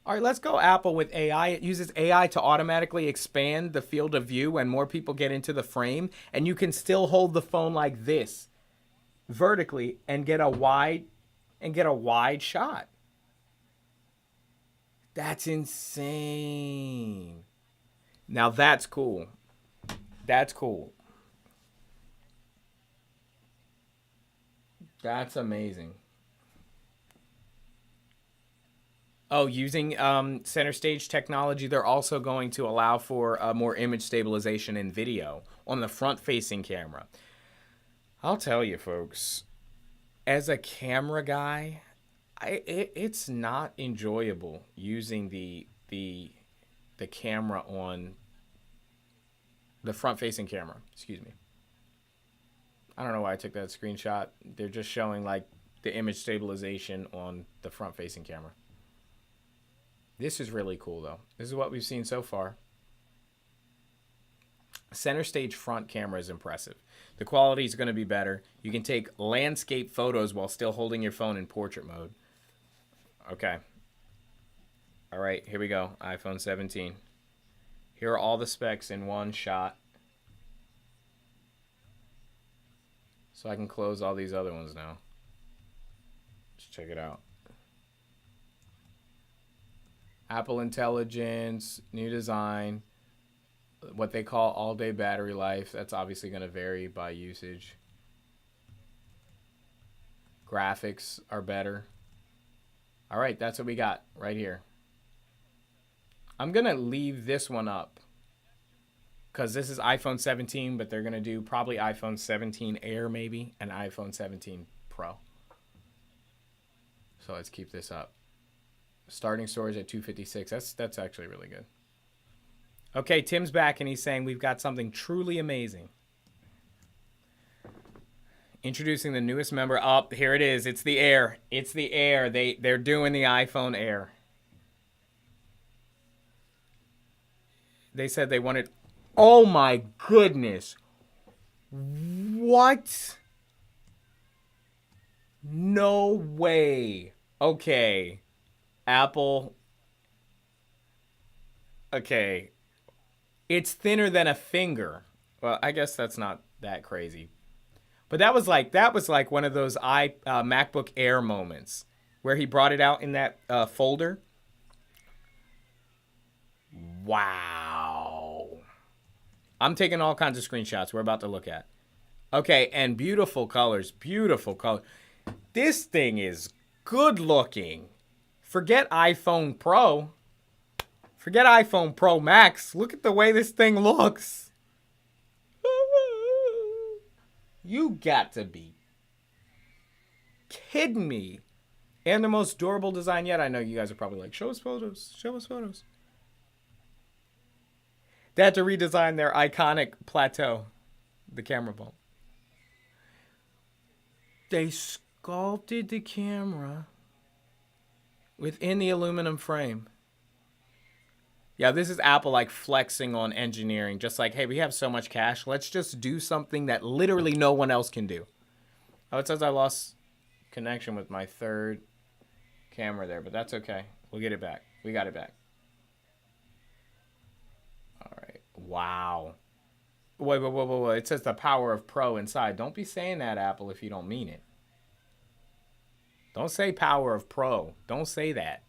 A: All right, let's go Apple with AI. It uses AI to automatically expand the field of view when more people get into the frame, and you can still hold the phone like this vertically and get a wide shot. That's insane. Now that's cool. That's cool. That's amazing. Oh, using center stage technology, they're also going to allow for more image stabilization in video on the front-facing camera. I'll tell you, folks, as a camera guy, it's not enjoyable using the camera on the front-facing camera. Excuse me. I don't know why I took that screenshot. They're just showing like the image stabilization on the front-facing camera. This is really cool, though. This is what we've seen so far. Center stage front camera is impressive. The quality is going to be better. You can take landscape photos while still holding your phone in portrait mode. Okay. All right, here we go. iPhone 17. Here are all the specs in one shot. So I can close all these other ones now. Let's check it out. Apple Intelligence, new design, what they call all-day battery life. That's obviously going to vary by usage. Graphics are better. All right, that's what we got right here. I'm going to leave this one up. because this is iPhone 17, but they're going to do probably iPhone 17 Air maybe, and iPhone 17 Pro. So let's keep this up. Starting storage at 256. That's actually really good. Okay, Tim's back, and he's saying we've got something truly amazing. Introducing the newest member. Oh, here it is. It's the Air. It's the Air. They're doing the iPhone Air. They said they wanted... Oh my goodness. What? No way. Okay. Apple. Okay. It's thinner than a finger. Well, I guess that's not that crazy. But that was like one of those MacBook Air moments where he brought it out in that folder. Wow. I'm taking all kinds of screenshots we're about to look at. Okay, and beautiful colors. Beautiful color. This thing is good looking. Forget iPhone Pro. Forget iPhone Pro Max. Look at the way this thing looks. You got to be kidding me. And the most durable design yet. I know you guys are probably like, show us photos. Show us photos. They had to redesign their iconic plateau, the camera bump. They sculpted the camera within the aluminum frame. Yeah, this is Apple like flexing on engineering. Just like, hey, we have so much cash. Let's just do something that literally no one else can do. Oh, it says I lost connection with my third camera there, but that's okay. We'll get it back. We got it back. All right. Wow. Wait. It says the power of Pro inside. Don't be saying that, Apple, if you don't mean it. Don't say power of Pro. Don't say that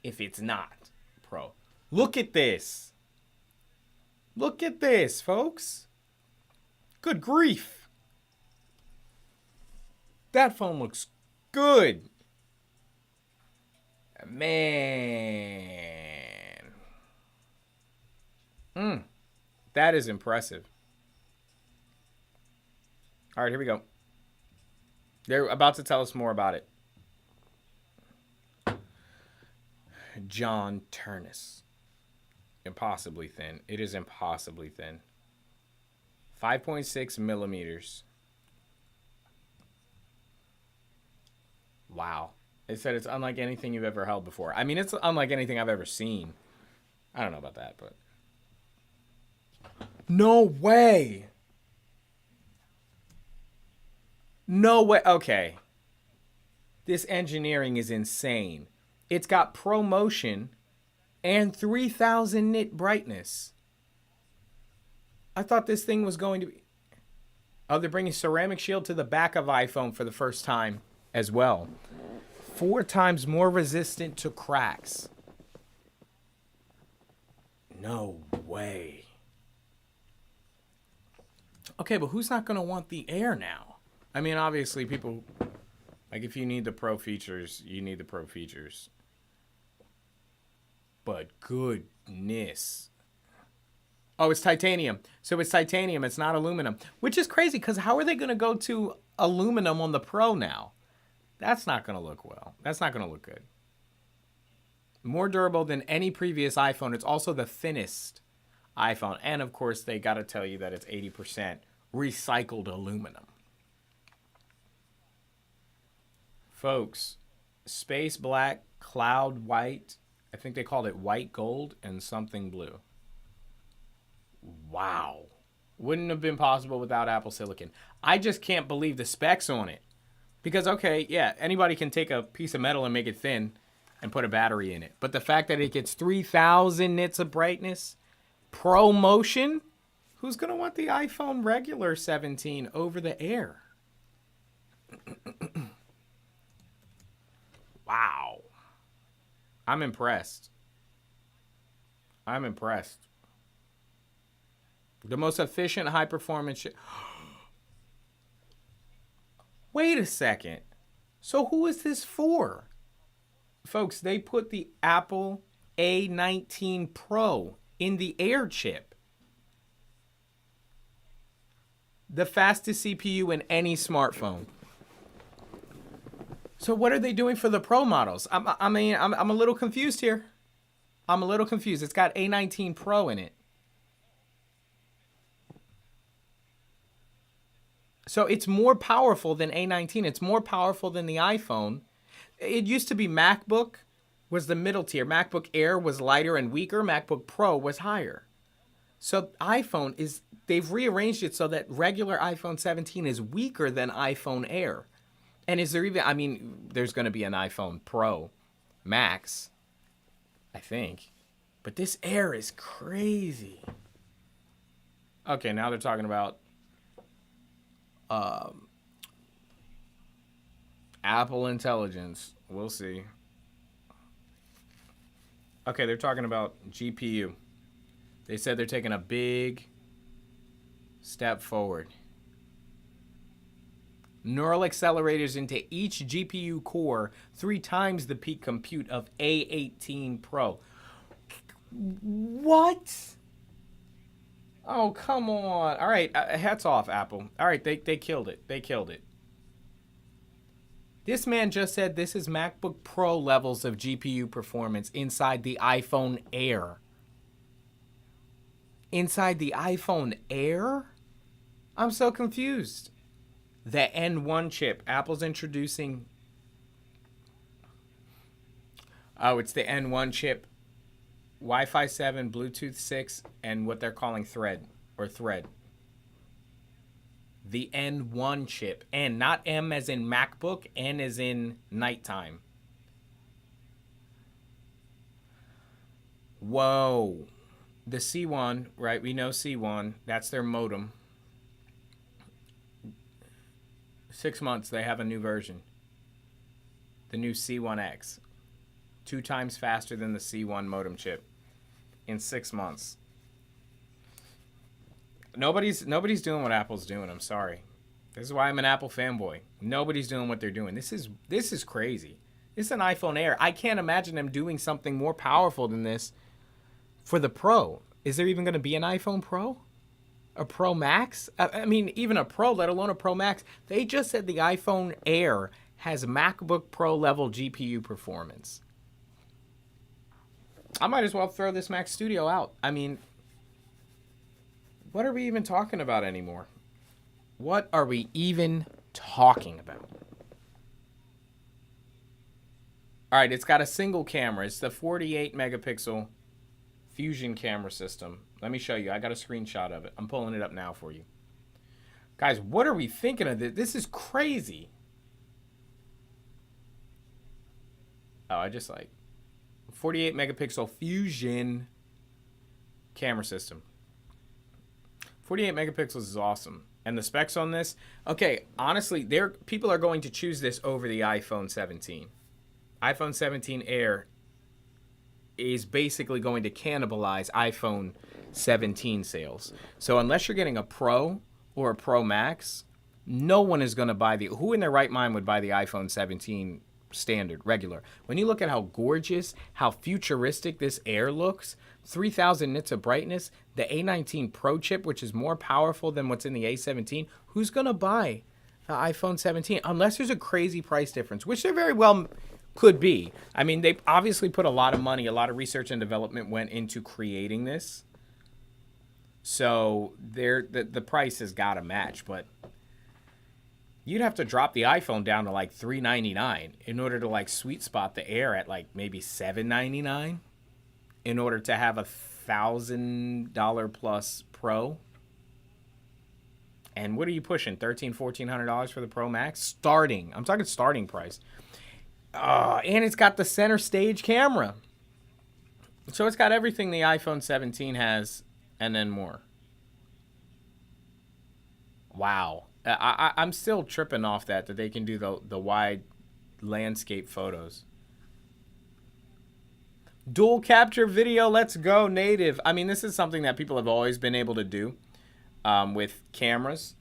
A: if it's not Pro. Look at this. Look at this, folks. Good grief. That phone looks good. Man. That is impressive. All right, here we go. They're about to tell us more about it. John Turnus. Impossibly thin. It is impossibly thin. 5.6 millimeters. Wow. It said it's unlike anything you've ever held before. I mean, it's unlike anything I've ever seen. I don't know about that, but... No way. No way. Okay. This engineering is insane. It's got Pro Motion and 3000 nit brightness. I thought this thing was going to be... Oh, they're bringing ceramic shield to the back of iPhone for the first time as well. 4 times more resistant to cracks. No way. Okay, but who's not going to want the Air now? I mean, obviously, people... Like, if you need the Pro features, you need the Pro features. But goodness. Oh, it's titanium. So it's titanium. It's not aluminum. Which is crazy, because how are they going to go to aluminum on the Pro now? That's not going to look well. That's not going to look good. More durable than any previous iPhone. It's also the thinnest iPhone. And, of course, they got to tell you that it's 80% recycled aluminum. Folks, space black, cloud white. I think they called it white gold and something blue. Wow. Wouldn't have been possible without Apple Silicon. I just can't believe the specs on it. Because, okay, yeah, anybody can take a piece of metal and make it thin and put a battery in it. But the fact that it gets 3000 nits of brightness, Pro Motion, who's going to want the iPhone regular 17 over the Air? Wow. I'm impressed. I'm impressed. The most efficient high-performance... Wait a second. So who is this for? Folks, they put the Apple A19 Pro in the Air chip. The fastest CPU in any smartphone. So what are they doing for the Pro models? I'm a little confused here. I'm a little confused. It's got A19 Pro in it. So it's more powerful than A19. It's more powerful than the iPhone. It used to be MacBook was the middle tier. MacBook Air was lighter and weaker. MacBook Pro was higher. So iPhone is, they've rearranged it so that regular iPhone 17 is weaker than iPhone Air. And is there even, I mean, there's going to be an iPhone Pro Max, I think. But this Air is crazy. Okay, now they're talking about Apple Intelligence. We'll see. Okay, they're talking about GPU. They said they're taking a big step forward. Neural accelerators into each GPU core 3 times the peak compute of A18 Pro. What? Oh, come on. All right, hats off, Apple. All right, they killed it. They killed it. This man just said this is MacBook Pro levels of GPU performance inside the iPhone Air. Inside the iPhone Air? I'm so confused. The N1 chip. Apple's introducing... Oh, it's the N1 chip. Wi-Fi 7, Bluetooth 6, and what they're calling Thread. The N1 chip. N, not M as in MacBook. N as in nighttime. Whoa. The C1, right? We know C1. That's their modem. 6 months, they have a new version. The new C1X. 2 times faster than the C1 modem chip. In 6 months. Nobody's doing what Apple's doing. I'm sorry. This is why I'm an Apple fanboy. Nobody's doing what they're doing. This is crazy. This is an iPhone Air. I can't imagine them doing something more powerful than this for the Pro. Is there even going to be an iPhone Pro? A Pro Max? I mean, even a Pro, let alone a Pro Max. They just said the iPhone Air has MacBook Pro level GPU performance. I might as well throw this Mac Studio out. I mean, what are we even talking about anymore? What are we even talking about? All right, it's got a single camera. It's the 48 megapixel Fusion camera system. Let me show you. I got a screenshot of it. I'm pulling it up now for you. Guys, what are we thinking of this? This is crazy. Oh, I just like 48 megapixel Fusion camera system. 48 megapixels is awesome. And the specs on this, okay, honestly, people are going to choose this over the iPhone 17. iPhone 17 Air is basically going to cannibalize iPhone 17 sales. So unless you're getting a Pro or a Pro Max, no one is going to buy who in their right mind would buy the iPhone 17 standard, regular? When you look at how gorgeous, how futuristic this Air looks, 3,000 nits of brightness, the A19 Pro chip, which is more powerful than what's in the A17, who's going to buy the iPhone 17? Unless there's a crazy price difference, which there very well could be. I mean, they obviously put a lot of money, a lot of research and development went into creating this. So the price has got to match, but you'd have to drop the iPhone down to like $399 in order to like sweet spot the Air at like maybe $799 in order to have $1,000 plus Pro. And what are you pushing? $1,400 for the Pro Max? Starting. I'm talking starting price. And it's got the center stage camera. So it's got everything the iPhone 17 has and then more. Wow. I'm still tripping off that they can do the wide landscape photos. Dual capture video, let's go native. I mean, this is something that people have always been able to do with cameras,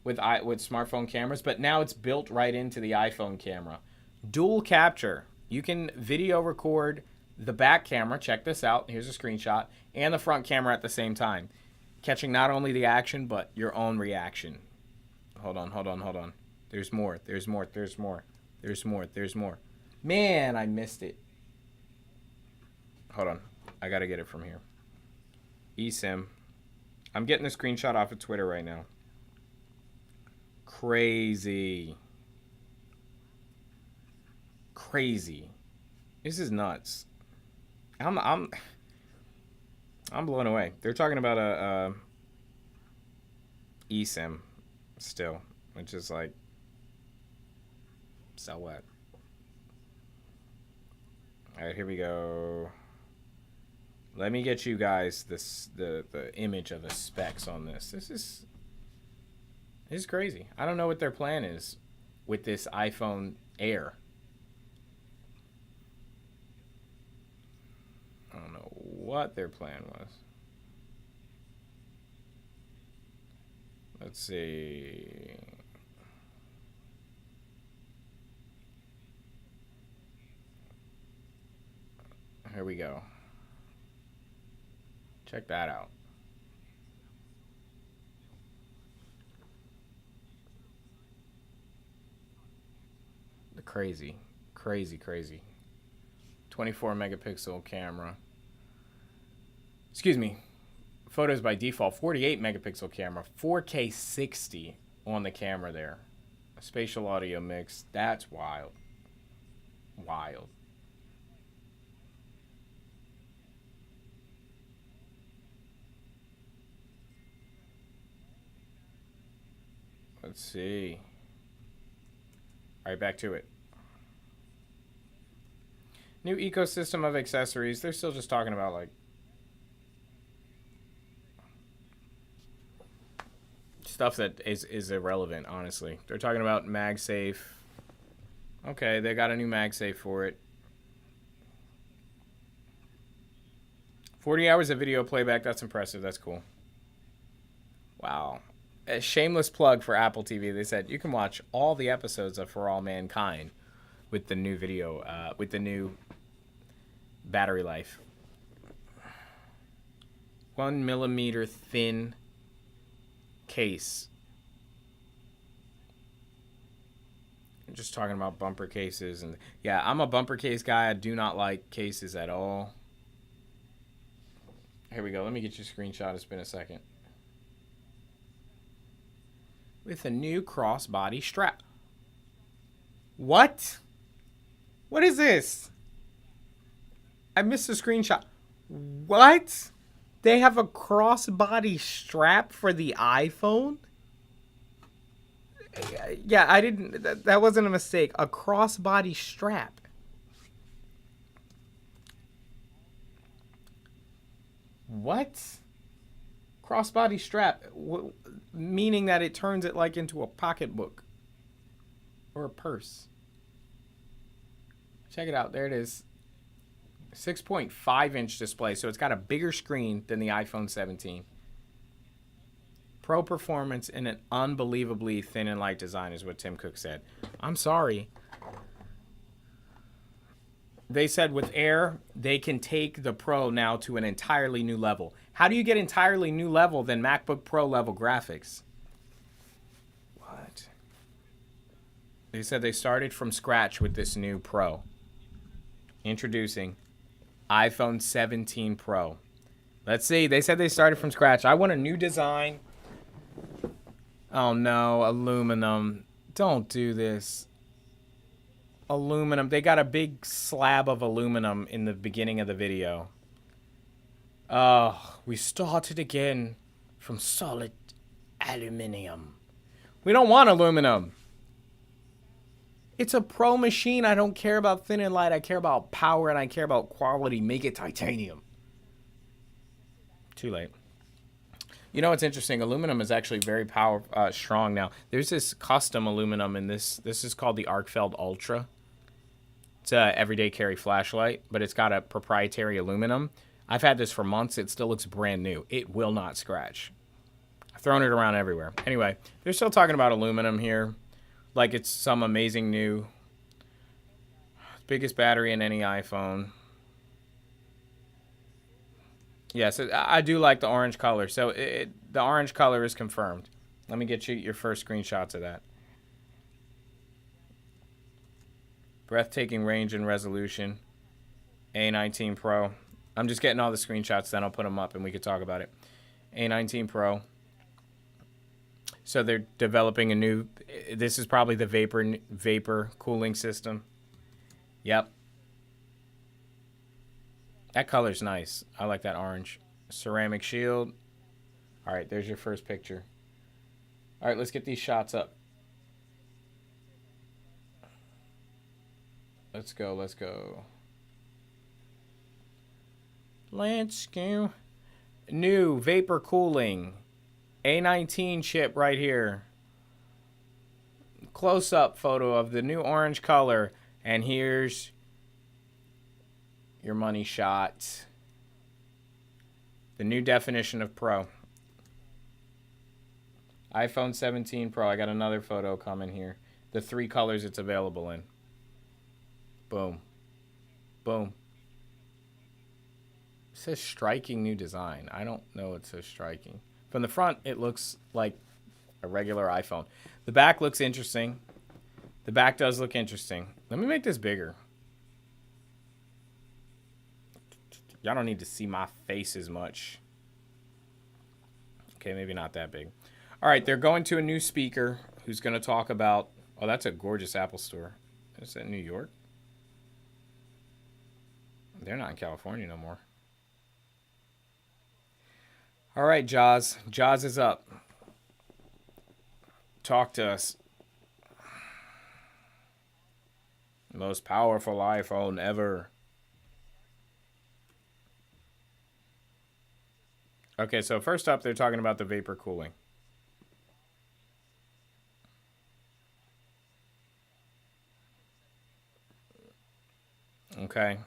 A: with smartphone cameras, but now it's built right into the iPhone camera. Dual capture. You can video record the back camera. Check this out. Here's a screenshot. And the front camera at the same time. catching not only the action, but your own reaction. Hold on, hold on, hold on. There's more, there's more, there's more. There's more, there's more. Man, I missed it. Hold on. I gotta get it from here. eSIM. I'm getting a screenshot off of Twitter right now. Crazy. Crazy. This is nuts. I'm blown away. They're talking about a eSIM still, which is like, so what? All right, here we go. Let me get you guys the image of the specs on this. This is crazy. I don't know what their plan is with this iPhone Air. I don't know what their plan was. Let's see. Here we go. Check that out. The crazy, crazy, crazy. 24 megapixel camera. Excuse me. Photos by default. 48 megapixel camera. 4K 60 on the camera there. A spatial audio mix. That's wild. Wild. Let's see. All right, back to it. New ecosystem of accessories. They're still just talking about like stuff that is irrelevant, honestly. They're talking about MagSafe. Okay, they got a new MagSafe for it. 40 hours of video playback. That's impressive. That's cool. Wow. A shameless plug for Apple TV. They said you can watch all the episodes of For All Mankind with the new video, with the new battery life. 1 millimeter thin case. I'm just talking about bumper cases. And yeah, I'm a bumper case guy. I do not like cases at all. Here we go. Let me get you a screenshot. It's been a second. With a new crossbody strap. What? What is this? I missed a screenshot. What? They have a crossbody strap for the iPhone? Yeah, I didn't. That wasn't a mistake. A crossbody strap. What? Crossbody strap, meaning that it turns it like into a pocketbook or a purse. Check it out. There it is. 6.5 inch display, so it's got a bigger screen than the iPhone 17. Pro performance in an unbelievably thin and light design is what Tim Cook said. I'm sorry. They said with Air, they can take the Pro now to an entirely new level. How do you get entirely new level than MacBook Pro level graphics? What? They said they started from scratch with this new Pro. Introducing iPhone 17 Pro. Let's see. They said they started from scratch. I want a new design. Oh no, aluminum. Don't do this. Aluminum. They got a big slab of aluminum in the beginning of the video. Oh, we started again from solid aluminium. We don't want aluminum. It's a Pro machine. I don't care about thin and light. I care about power and I care about quality. Make it titanium. Too late. You know what's interesting? Aluminum is actually very strong now. There's this custom aluminum in this. This is called the Arcfeld Ultra. It's a everyday carry flashlight, but it's got a proprietary aluminum. I've had this for months. It still looks brand new. It will not scratch. I've thrown it around everywhere. Anyway, they're still talking about aluminum here. Like it's some amazing new. Biggest battery in any iPhone. Yes, I do like the orange color. So the orange color is confirmed. Let me get you your first screenshots of that. Breathtaking range and resolution. A19 Pro. I'm just getting all the screenshots, then I'll put them up and we could talk about it. A19 Pro. So they're developing a new. This is probably the vapor cooling system. Yep. That color's nice. I like that orange. Ceramic shield. All right, there's your first picture. All right, let's get these shots up. Let's go. Let's go. Let's go. New vapor cooling. A19 chip right here. Close-up photo of the new orange color. And here's your money shot. The new definition of Pro. iPhone 17 Pro. I got another photo coming here. The 3 colors it's available in. Boom. Boom. It says striking new design. I don't know it says striking. From the front, it looks like a regular iPhone. The back looks interesting. The back does look interesting. Let me make this bigger. Y'all don't need to see my face as much. Okay, maybe not that big. All right, they're going to a new speaker who's going to talk about... Oh, that's a gorgeous Apple store. Is that New York? They're not in California no more. All right, Jaws. Jaws is up. Talk to us. Most powerful iPhone ever. Okay, so first up, they're talking about the vapor cooling. Okay.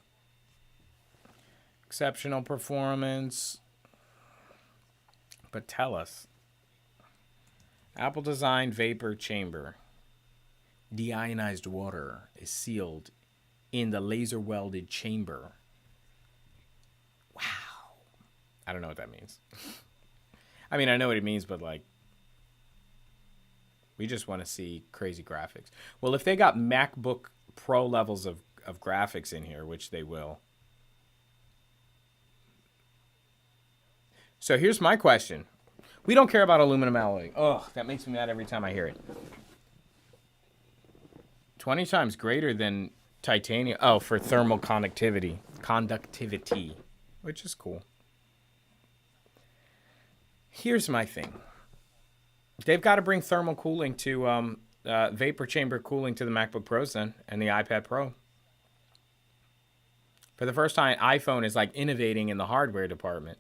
A: Exceptional performance. But tell us. Apple designed vapor chamber. Deionized water is sealed in the laser welded chamber. Wow. I don't know what that means. I mean, I know what it means, but like, we just want to see crazy graphics. Well, if they got MacBook Pro levels of graphics in here, which they will. So here's my question. We don't care about aluminum alloy. Ugh, that makes me mad every time I hear it. 20 times greater than titanium. Oh, for thermal conductivity. Which is cool. Here's my thing. They've got to bring thermal cooling to vapor chamber cooling to the MacBook Pros then and the iPad Pro. For the first time, iPhone is like innovating in the hardware department.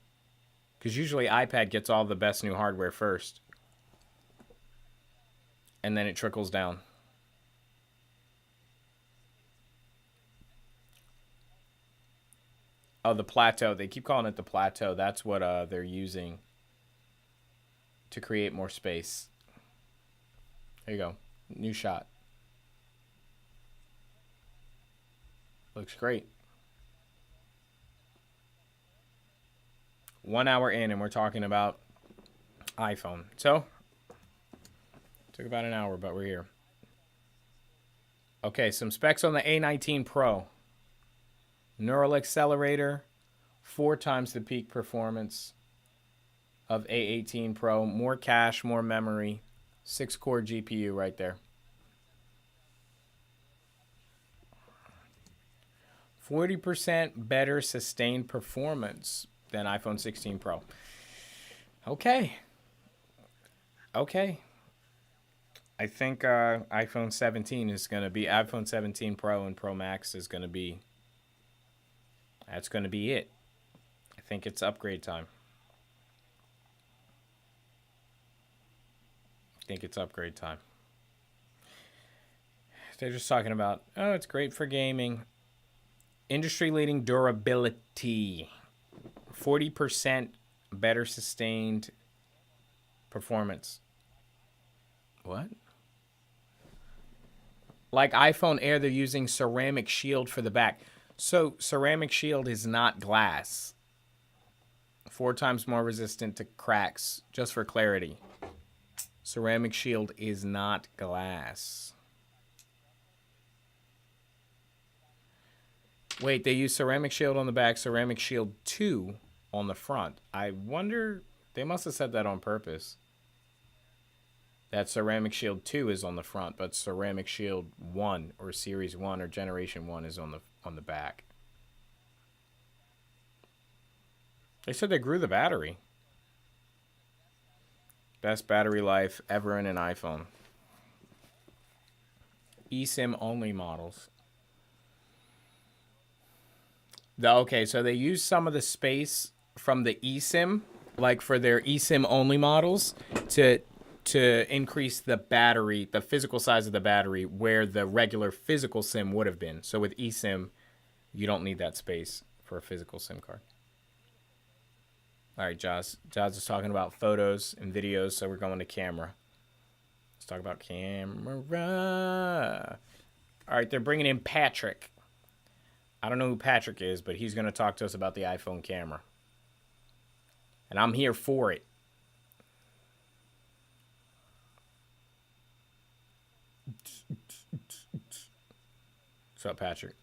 A: Because usually iPad gets all the best new hardware first. And then it trickles down. Oh, the plateau. They keep calling it the plateau. That's what they're using to create more space. There you go. New shot. Looks great. 1 hour in and we're talking about iPhone. So, took about an hour, but we're here. Okay, some specs on the A19 Pro. Neural accelerator, 4 times the peak performance of A18 Pro. More cache, more memory. 6-core GPU right there. 40% better sustained performance than iPhone 16 Pro. Okay. Okay. I think iPhone 17 is going to be... iPhone 17 Pro and Pro Max is going to be... That's going to be it. I think it's upgrade time. They're just talking about, oh, it's great for gaming. Industry-leading durability. 40% better sustained performance. What? Like iPhone Air, they're using ceramic shield for the back. So ceramic shield is not glass. 4 times more resistant to cracks, just for clarity. Ceramic shield is not glass. Wait, they use ceramic shield on the back, ceramic shield 2 on the front. I wonder, they must have said that on purpose. That ceramic shield 2 is on the front, but ceramic shield 1 or series 1 or generation 1 is on the back. They said they grew the battery. Best battery life ever in an iPhone. eSIM only models. Okay, so they use some of the space from the eSIM, like for their eSIM only models, to increase the battery, the physical size of the battery, where the regular physical SIM would have been. So with eSIM, you don't need that space for a physical SIM card. All right, Joz is talking about photos and videos, so we're going to camera. Let's talk about camera. All right, they're bringing in Patrick. I don't know who Patrick is, but he's going to talk to us about the iPhone camera. And I'm here for it. What's up, Patrick?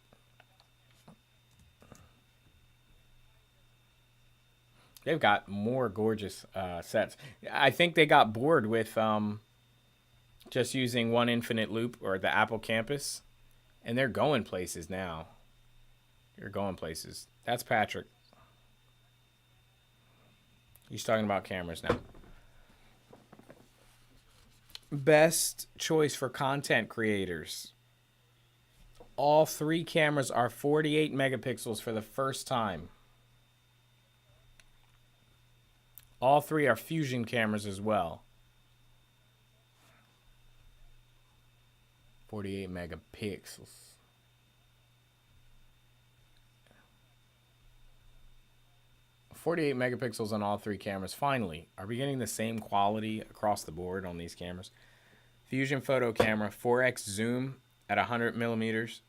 A: They've got more gorgeous sets. I think they got bored with just using one infinite loop or the Apple campus, and they're going places now. They're going places. That's Patrick. He's talking about cameras now. Best choice for content creators. All 3 cameras are 48 megapixels for the first time. All 3 are fusion cameras as well. 48 megapixels. .48 megapixels on all 3 cameras. Finally, are we getting the same quality across the board on these cameras? Fusion photo camera, 4x zoom at 100 millimeters.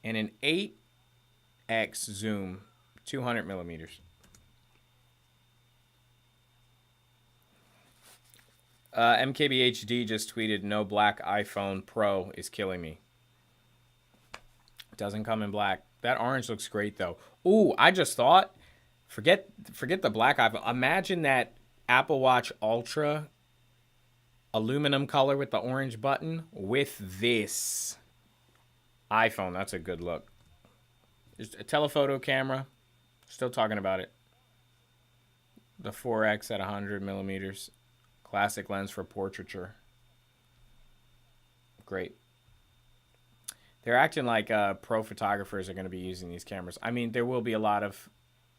A: And an 8x zoom, 200 millimeters. MKBHD just tweeted, no black iPhone Pro is killing me. Doesn't come in black. That orange looks great, though. Ooh, I just thought, forget the black iPhone. Imagine that Apple Watch Ultra aluminum color with the orange button with this iPhone. That's a good look. Just a telephoto camera. Still talking about it. The 4X at 100 millimeters. Classic lens for portraiture. Great. They're acting like pro photographers are going to be using these cameras. I mean, there will be a lot of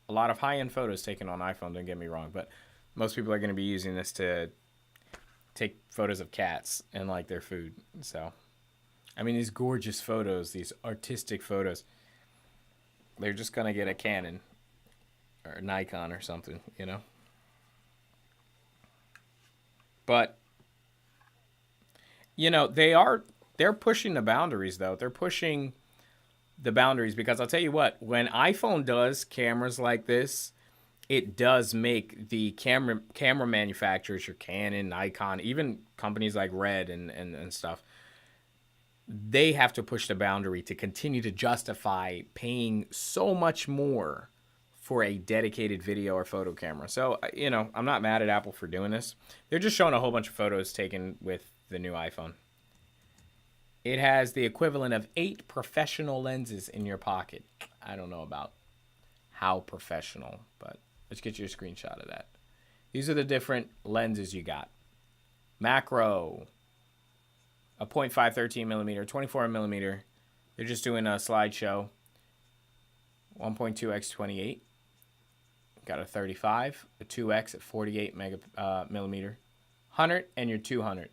A: high-end photos taken on iPhone, don't get me wrong, but most people are going to be using this to take photos of cats and like their food. So, I mean, these gorgeous photos, these artistic photos, they're just going to get a Canon or a Nikon or something, you know? But, you know, they're pushing the boundaries, though. They're pushing the boundaries because I'll tell you what, when iPhone does cameras like this, it does make the camera manufacturers, your Canon, Nikon, even companies like Red and stuff, they have to push the boundary to continue to justify paying so much more for a dedicated video or photo camera. So, you know, I'm not mad at Apple for doing this. They're just showing a whole bunch of photos taken with the new iPhone. It has the equivalent of 8 professional lenses in your pocket. I don't know about how professional, but let's get you a screenshot of that. These are the different lenses you got. Macro, a 0.513 millimeter, 24 millimeter. They're just doing a slideshow. 1.2x 28. Got a 35, a 2x at 48 millimeter, 100, and your 200.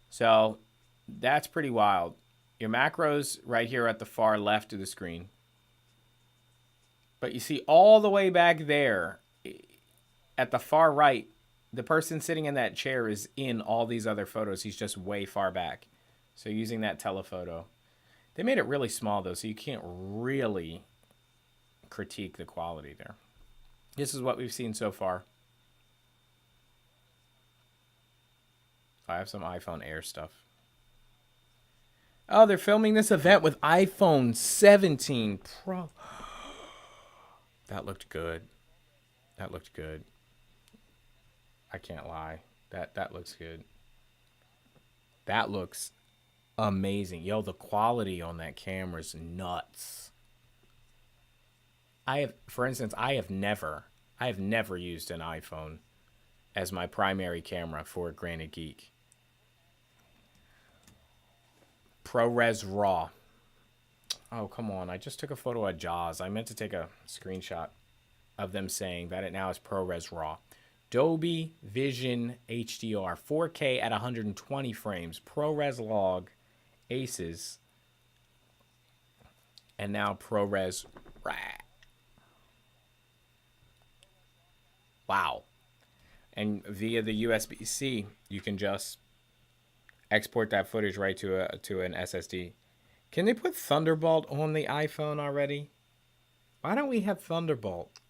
A: So that's pretty wild. Your macros right here at the far left of the screen. But you see all the way back there at the far right, the person sitting in that chair is in all these other photos. He's just way far back. So using that telephoto. They made it really small, though, so you can't really critique the quality there. This is what we've seen so far. I have some iPhone Air stuff. Oh, they're filming this event with iPhone 17 Pro. That looked good. That looked good. I can't lie. That looks good. That looks amazing. Yo, the quality on that camera is nuts. For instance, I have never used an iPhone as my primary camera for Granted Geek. ProRes RAW. Oh, come on. I just took a photo of Jaws. I meant to take a screenshot of them saying that it now is ProRes RAW. Dolby Vision HDR, 4K at 120 frames, ProRes Log, Aces, and now ProRes RAW. Wow. And via the USB-C, you can just export that footage right to an SSD. Can they put Thunderbolt on the iPhone already? Why don't we have Thunderbolt?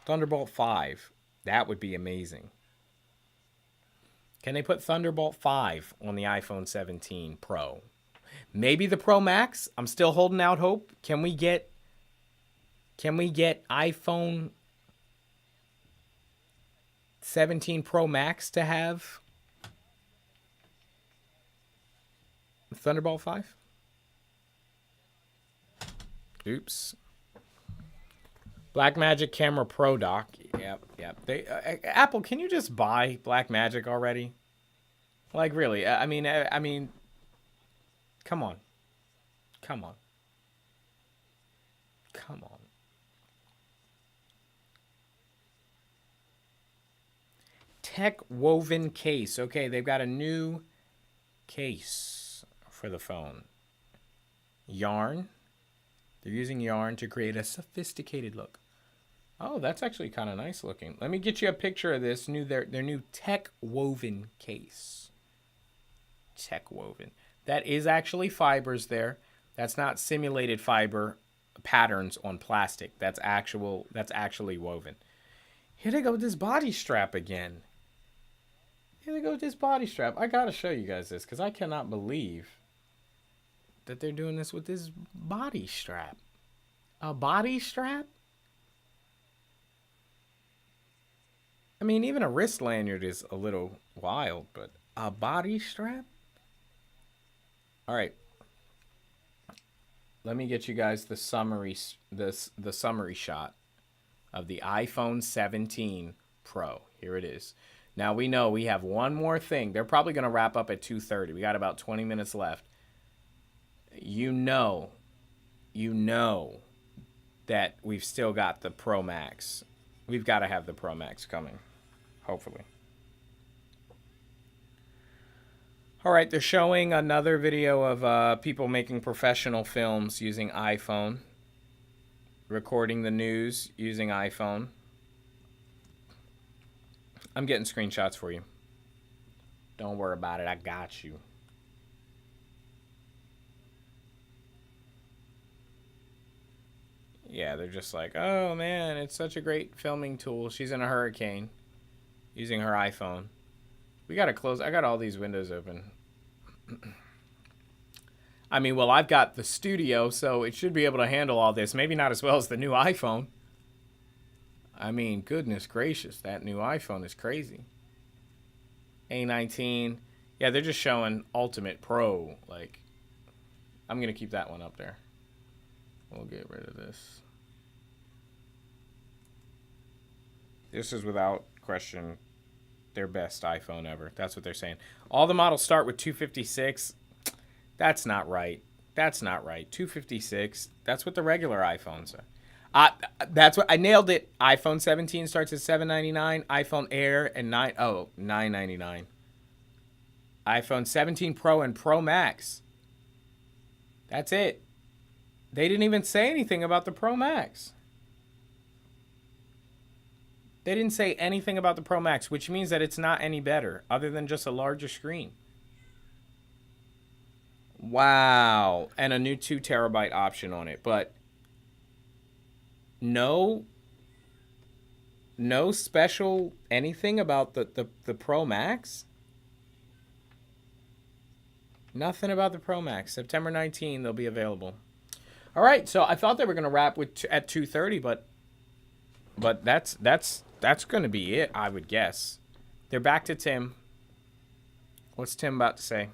A: Thunderbolt 5. That would be amazing. Can they put Thunderbolt 5 on the iPhone 17 Pro? Maybe the Pro Max? I'm still holding out hope. Can we get iPhone 17 Pro Max to have Thunderbolt 5? Oops. Blackmagic Camera Pro Dock. Yep. Apple, can you just buy Blackmagic already? Like, really? I mean, come on. Tech woven case. Okay, they've got a new case for the phone. Yarn. They're using yarn to create a sophisticated look. Oh, that's actually kind of nice looking. Let me get you a picture of this their new tech woven case. Tech woven. That is actually fibers there. That's not simulated fiber patterns on plastic. That's actually woven. Here they go with this body strap again. I gotta show you guys this because I cannot believe that they're doing this with this body strap. A body strap? I mean, even a wrist lanyard is a little wild, but a body strap? All right. Let me get you guys the summary shot of the iPhone 17 Pro. Here it is. Now we know we have one more thing. They're probably going to wrap up at 2:30. We got about 20 minutes left. You know that we've still got the Pro Max. We've got to have the Pro Max coming, hopefully. All right, they're showing another video of people making professional films using iPhone, recording the news using iPhone. I'm getting screenshots for you. Don't worry about it. I got you. Yeah, they're just like, oh man, it's such a great filming tool. She's in a hurricane using her iPhone. We got to close. I got all these windows open. I mean, well, I've got the studio, so it should be able to handle all this. Maybe not as well as the new iPhone. I mean, goodness gracious, that new iPhone is crazy. A19. Yeah, they're just showing Ultimate Pro. Like, I'm going to keep that one up there. We'll get rid of this. This is without question their best iPhone ever. That's what they're saying. All the models start with 256. That's not right. 256. That's what the regular iPhones are. That's what I nailed it. iPhone 17 starts at $799. iPhone Air and $999. iPhone 17 Pro and Pro Max. That's it. They didn't even say anything about the Pro Max. They didn't say anything about the Pro Max, which means that it's not any better other than just a larger screen. Wow. And a new 2 terabyte option on it. But no no special anything about the Pro Max? Nothing about the Pro Max. September 19, they'll be available. All right, so I thought they were going to wrap with at 2:30, but that's going to be it, I would guess. They're back to Tim. What's Tim about to say?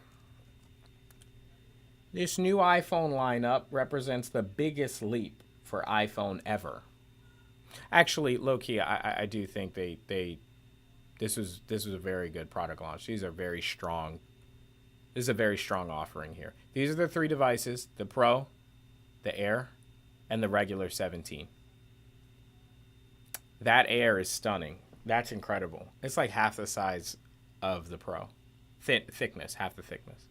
A: This new iPhone lineup represents the biggest leap for iPhone ever. Actually, low-key, I do think this was a very good product launch. These are very strong. This is a very strong offering here. These are the three devices: the Pro, the Air, and the regular 17. That Air is stunning. That's incredible. It's like half the size of the Pro. Thickness, half the thickness.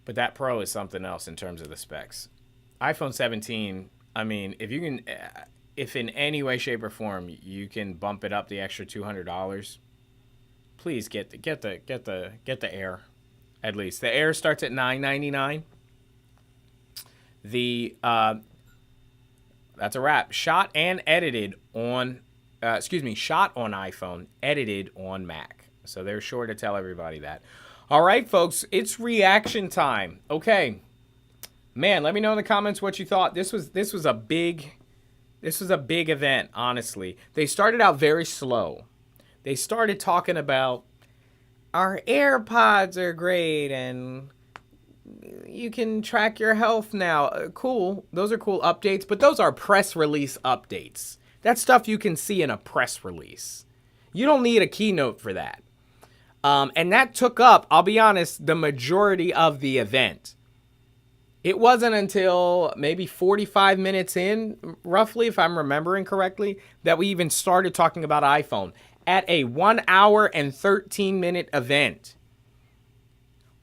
A: But that Pro is something else in terms of the specs. iPhone 17, I mean, if in any way, shape, or form you can bump it up the extra $200, please get the Air. At least the Air starts at $999. That's a wrap. Shot on iPhone, edited on Mac. So they're sure to tell everybody that. All right, folks, it's reaction time. Okay, man, let me know in the comments what you thought. This was a big event. Honestly, they started out very slow. They started talking about our AirPods are great and you can track your health now. Cool. Those are cool updates, but those are press release updates. That's stuff you can see in a press release. You don't need a keynote for that. And that took up, I'll be honest, the majority of the event. It wasn't until maybe 45 minutes in, roughly, if I'm remembering correctly, that we even started talking about iPhone at a 1 hour and 13-minute event.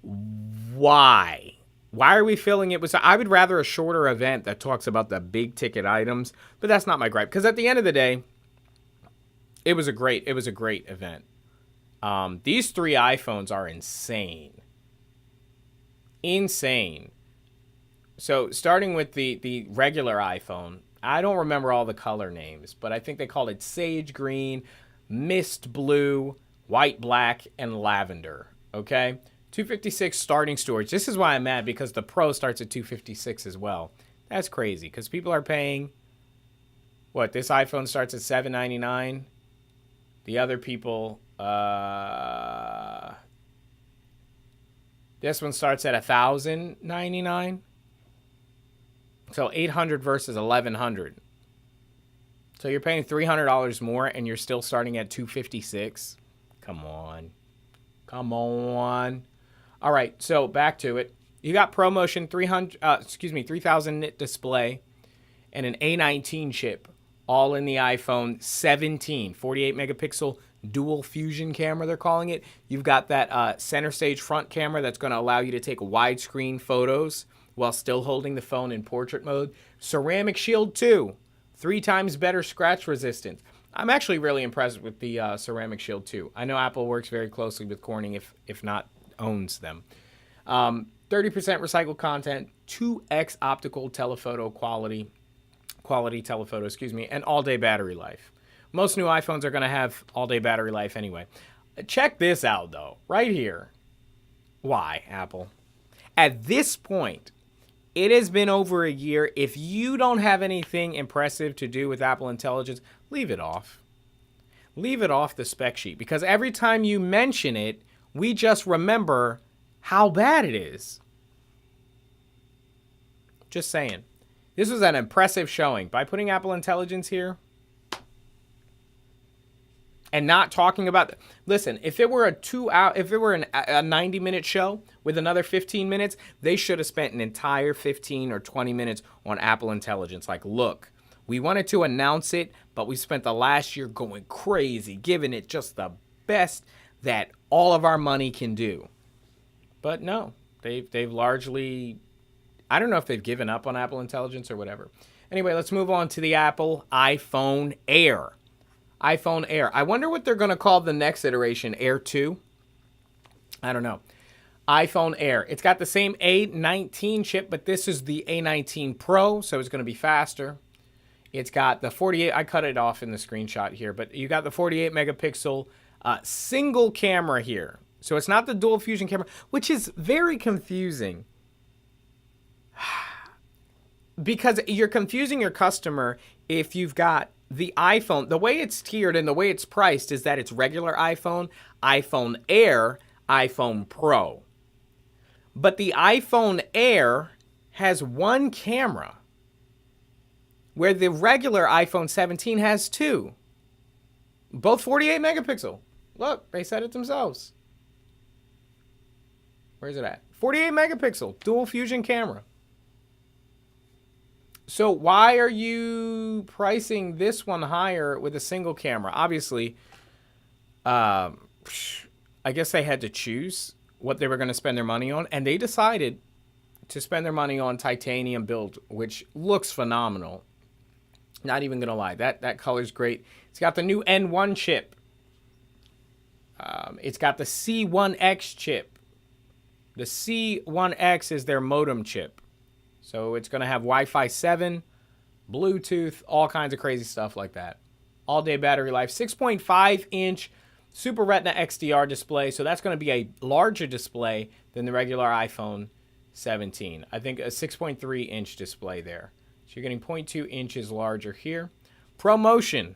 A: Why? Why are we feeling it was? I would rather a shorter event that talks about the big ticket items, but that's not my gripe. Because at the end of the day, it was a great event. These three iPhones are insane. Insane. So starting with the regular iPhone, I don't remember all the color names, but I think they called it Sage Green, Mist Blue, White Black, and Lavender. Okay? 256 starting storage. This is why I'm mad, because the Pro starts at 256 as well. That's crazy, because people are paying, what, this iPhone starts at $799. The other people, this one starts at $1,099. So $800 versus $1,100. So you're paying $300 more and you're still starting at $256. Come on. Come on. All right, so back to it. You got ProMotion 3000 nit display and an A19 chip, all in the iPhone 17, 48 megapixel dual fusion camera, they're calling it. You've got that center stage front camera that's going to allow you to take widescreen photos while still holding the phone in portrait mode. Ceramic Shield 2, 3 times better scratch resistance. I'm actually really impressed with the Ceramic Shield 2. I know Apple works very closely with Corning, if not owns them. 30% recycled content, 2x optical telephoto quality telephoto, and all-day battery life. Most new iPhones are going to have all-day battery life anyway. Check this out, though, right here. Why, Apple? At this point, it has been over a year. If you don't have anything impressive to do with Apple Intelligence, leave it off. Leave it off the spec sheet, because every time you mention it, we just remember how bad it is. Just saying. This was an impressive showing. By putting Apple Intelligence here and not talking about... Listen, if it were a 90-minute show with another 15 minutes, they should have spent an entire 15 or 20 minutes on Apple Intelligence. Like, look, we wanted to announce it, but we spent the last year going crazy, giving it just the best that all of our money can do. But no, they've largely... I don't know if they've given up on Apple Intelligence or whatever. Anyway, let's move on to the Apple iPhone Air. iPhone Air. I wonder what they're going to call the next iteration, Air 2. I don't know. iPhone Air. It's got the same A19 chip, but this is the A19 Pro, so it's going to be faster. It's got the 48, I cut it off in the screenshot here, but you got the 48 megapixel single camera here. So it's not the dual fusion camera, which is very confusing. Because you're confusing your customer if you've got the iPhone. The way it's tiered and the way it's priced is that it's regular iPhone, iPhone Air, iPhone Pro. But the iPhone Air has one camera, where the regular iPhone 17 has two. Both 48 megapixel. Look, they said it themselves. Where's it at? 48 megapixel, dual fusion camera. So why are you pricing this one higher with a single camera? Obviously, I guess they had to choose what they were going to spend their money on, and they decided to spend their money on titanium build, which looks phenomenal. Not even going to lie. That color's great. It's got the new N1 chip. It's got the C1X chip. The C1X is their modem chip. So it's going to have Wi-Fi 7, Bluetooth, all kinds of crazy stuff like that. All-day battery life. 6.5-inch Super Retina XDR display. So that's going to be a larger display than the regular iPhone 17. I think a 6.3-inch display there. So you're getting 0.2 inches larger here. ProMotion,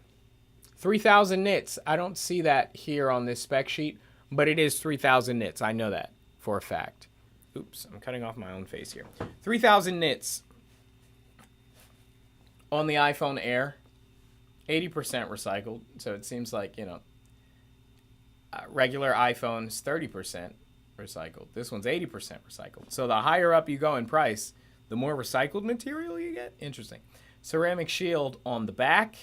A: 3,000 nits. I don't see that here on this spec sheet, but it is 3,000 nits. I know that for a fact. Oops, I'm cutting off my own face here. 3,000 nits on the iPhone Air, 80% recycled. So it seems like, regular iPhone's 30% recycled. This one's 80% recycled. So the higher up you go in price, the more recycled material you get. Interesting. Ceramic shield on the back.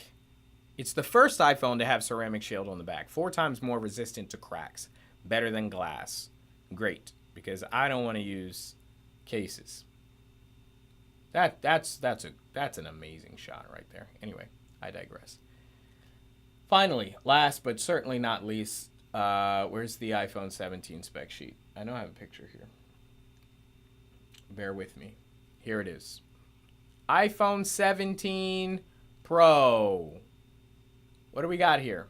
A: It's the first iPhone to have ceramic shield on the back. 4 times more resistant to cracks. Better than glass. Great. Because I don't want to use cases. That's an amazing shot right there. Anyway, I digress. Finally, last but certainly not least, where's the iPhone 17 spec sheet? I know I have a picture here. Bear with me. Here it is. iPhone 17 Pro. What do we got here?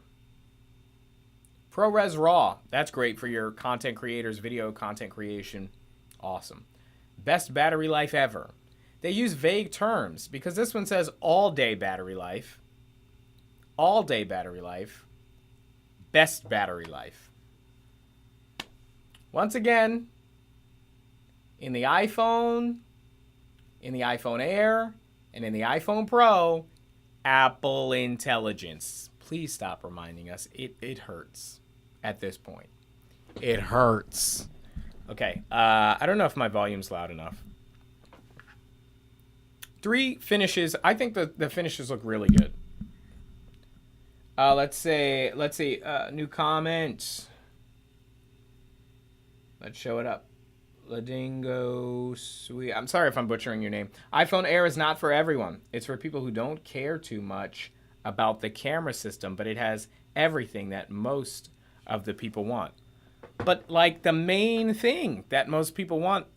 A: ProRes RAW. That's great for your content creators, video content creation. Awesome. Best battery life ever. They use vague terms because this one says all-day battery life. All-day battery life. Best battery life. Once again, in the iPhone, in the iPhone Air, and in the iPhone Pro, Apple intelligence. Please stop reminding us. It hurts at this point. It hurts. Okay, I don't know if my volume's loud enough. 3 finishes. I think the finishes look really good. Let's see. New comments. Let's show it up. Ladingo Sweet. I'm sorry if I'm butchering your name. iPhone Air is not for everyone. It's for people who don't care too much about the camera system, but it has everything that most of the people want. But like the main thing that most people want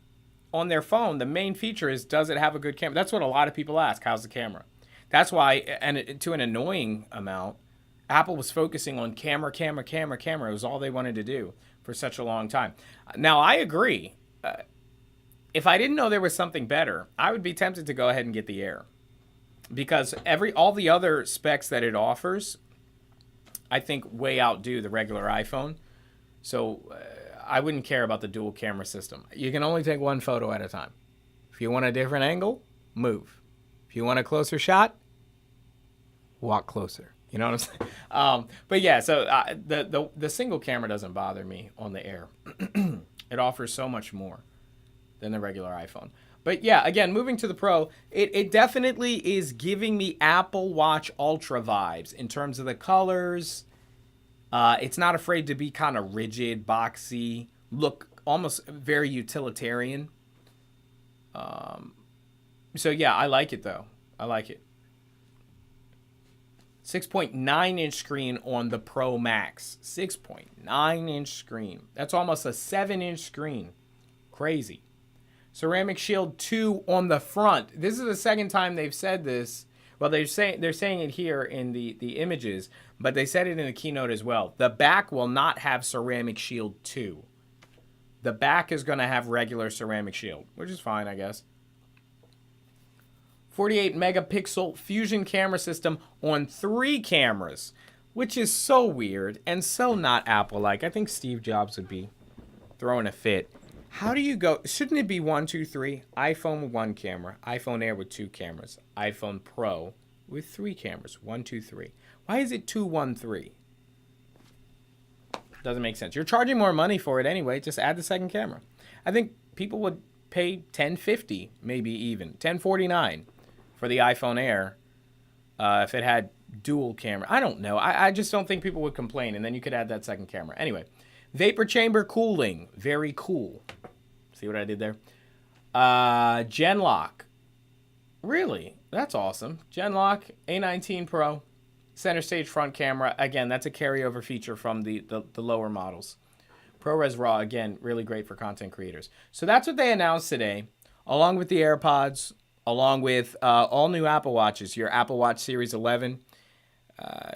A: on their phone, the main feature is, does it have a good camera? That's what a lot of people ask. How's the camera? That's why, and to an annoying amount, Apple was focusing on camera. It was all they wanted to do for such a long time. Now, I agree. If I didn't know there was something better, I would be tempted to go ahead and get the Air. Because all the other specs that it offers, I think way outdo the regular iPhone. So I wouldn't care about the dual camera system. You can only take one photo at a time. If you want a different angle, move. If you want a closer shot, walk closer. You know what I'm saying? But yeah, so the single camera doesn't bother me on the Air. It offers so much more than the regular iPhone. But yeah, again, moving to the Pro, it definitely is giving me Apple Watch Ultra vibes in terms of the colors. It's not afraid to be kind of rigid, boxy, look almost very utilitarian. So yeah, I like it though. I like it. 6.9-inch screen on the Pro Max. 6.9-inch screen. That's almost a 7-inch screen. Crazy. Ceramic Shield 2 on the front. This is the second time they've said this. Well, they're saying it here in the images, but they said it in the keynote as well. The back will not have Ceramic Shield 2. The back is going to have regular Ceramic Shield, which is fine, I guess. 48 megapixel fusion camera system on 3 cameras, which is so weird and so not Apple-like. I think Steve Jobs would be throwing a fit. How do you go? Shouldn't it be 1, 2, 3? iPhone with 1 camera, iPhone Air with 2 cameras, iPhone Pro with 3 cameras. 1, 2, 3. Why is it 2, 1, 3? Doesn't make sense. You're charging more money for it anyway. Just add the second camera. I think people would pay $10.50, maybe even $10.49 for the iPhone Air if it had dual camera. I don't know. I just don't think people would complain, and then you could add that second camera. Anyway, vapor chamber cooling, very cool. See what I did there? Genlock. Really? That's awesome. Genlock A19 Pro. Center stage front camera. Again, that's a carryover feature from the lower models. ProRes RAW, again, really great for content creators. So that's what they announced today, along with the AirPods, along with all new Apple Watches. Your Apple Watch Series 11,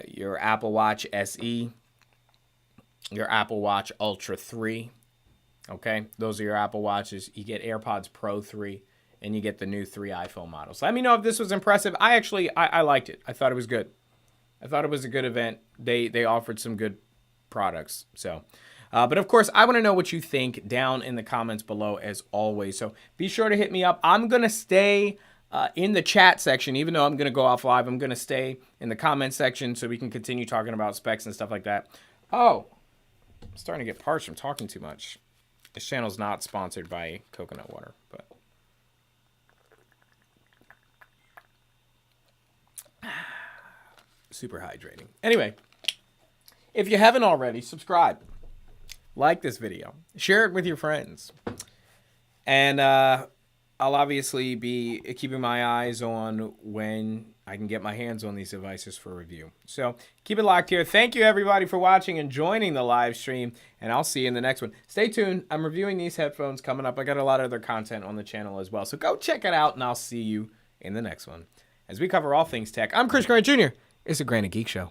A: your Apple Watch SE, your Apple Watch Ultra 3. Okay, those are your Apple Watches. You get AirPods Pro 3, and you get the new 3 iPhone models. Let me know if this was impressive. I liked it. I thought it was good. I thought it was a good event. They offered some good products. So, but of course, I want to know what you think down in the comments below as always. So be sure to hit me up. I'm going to stay in the chat section, even though I'm going to go off live. I'm going to stay in the comment section so we can continue talking about specs and stuff like that. Oh, I'm starting to get parched from talking too much. This channel's not sponsored by coconut water, but super hydrating. Anyway, if you haven't already, subscribe, like this video, share it with your friends, and I'll obviously be keeping my eyes on when I can get my hands on these devices for review. So keep it locked here. Thank you everybody for watching and joining the live stream, and I'll see you in the next one. Stay tuned. I'm reviewing these headphones coming up. I got a lot of other content on the channel as well, so go check it out, and I'll see you in the next one as we cover all things tech. I'm Chris Grant Jr. It's a Granite Geek Show.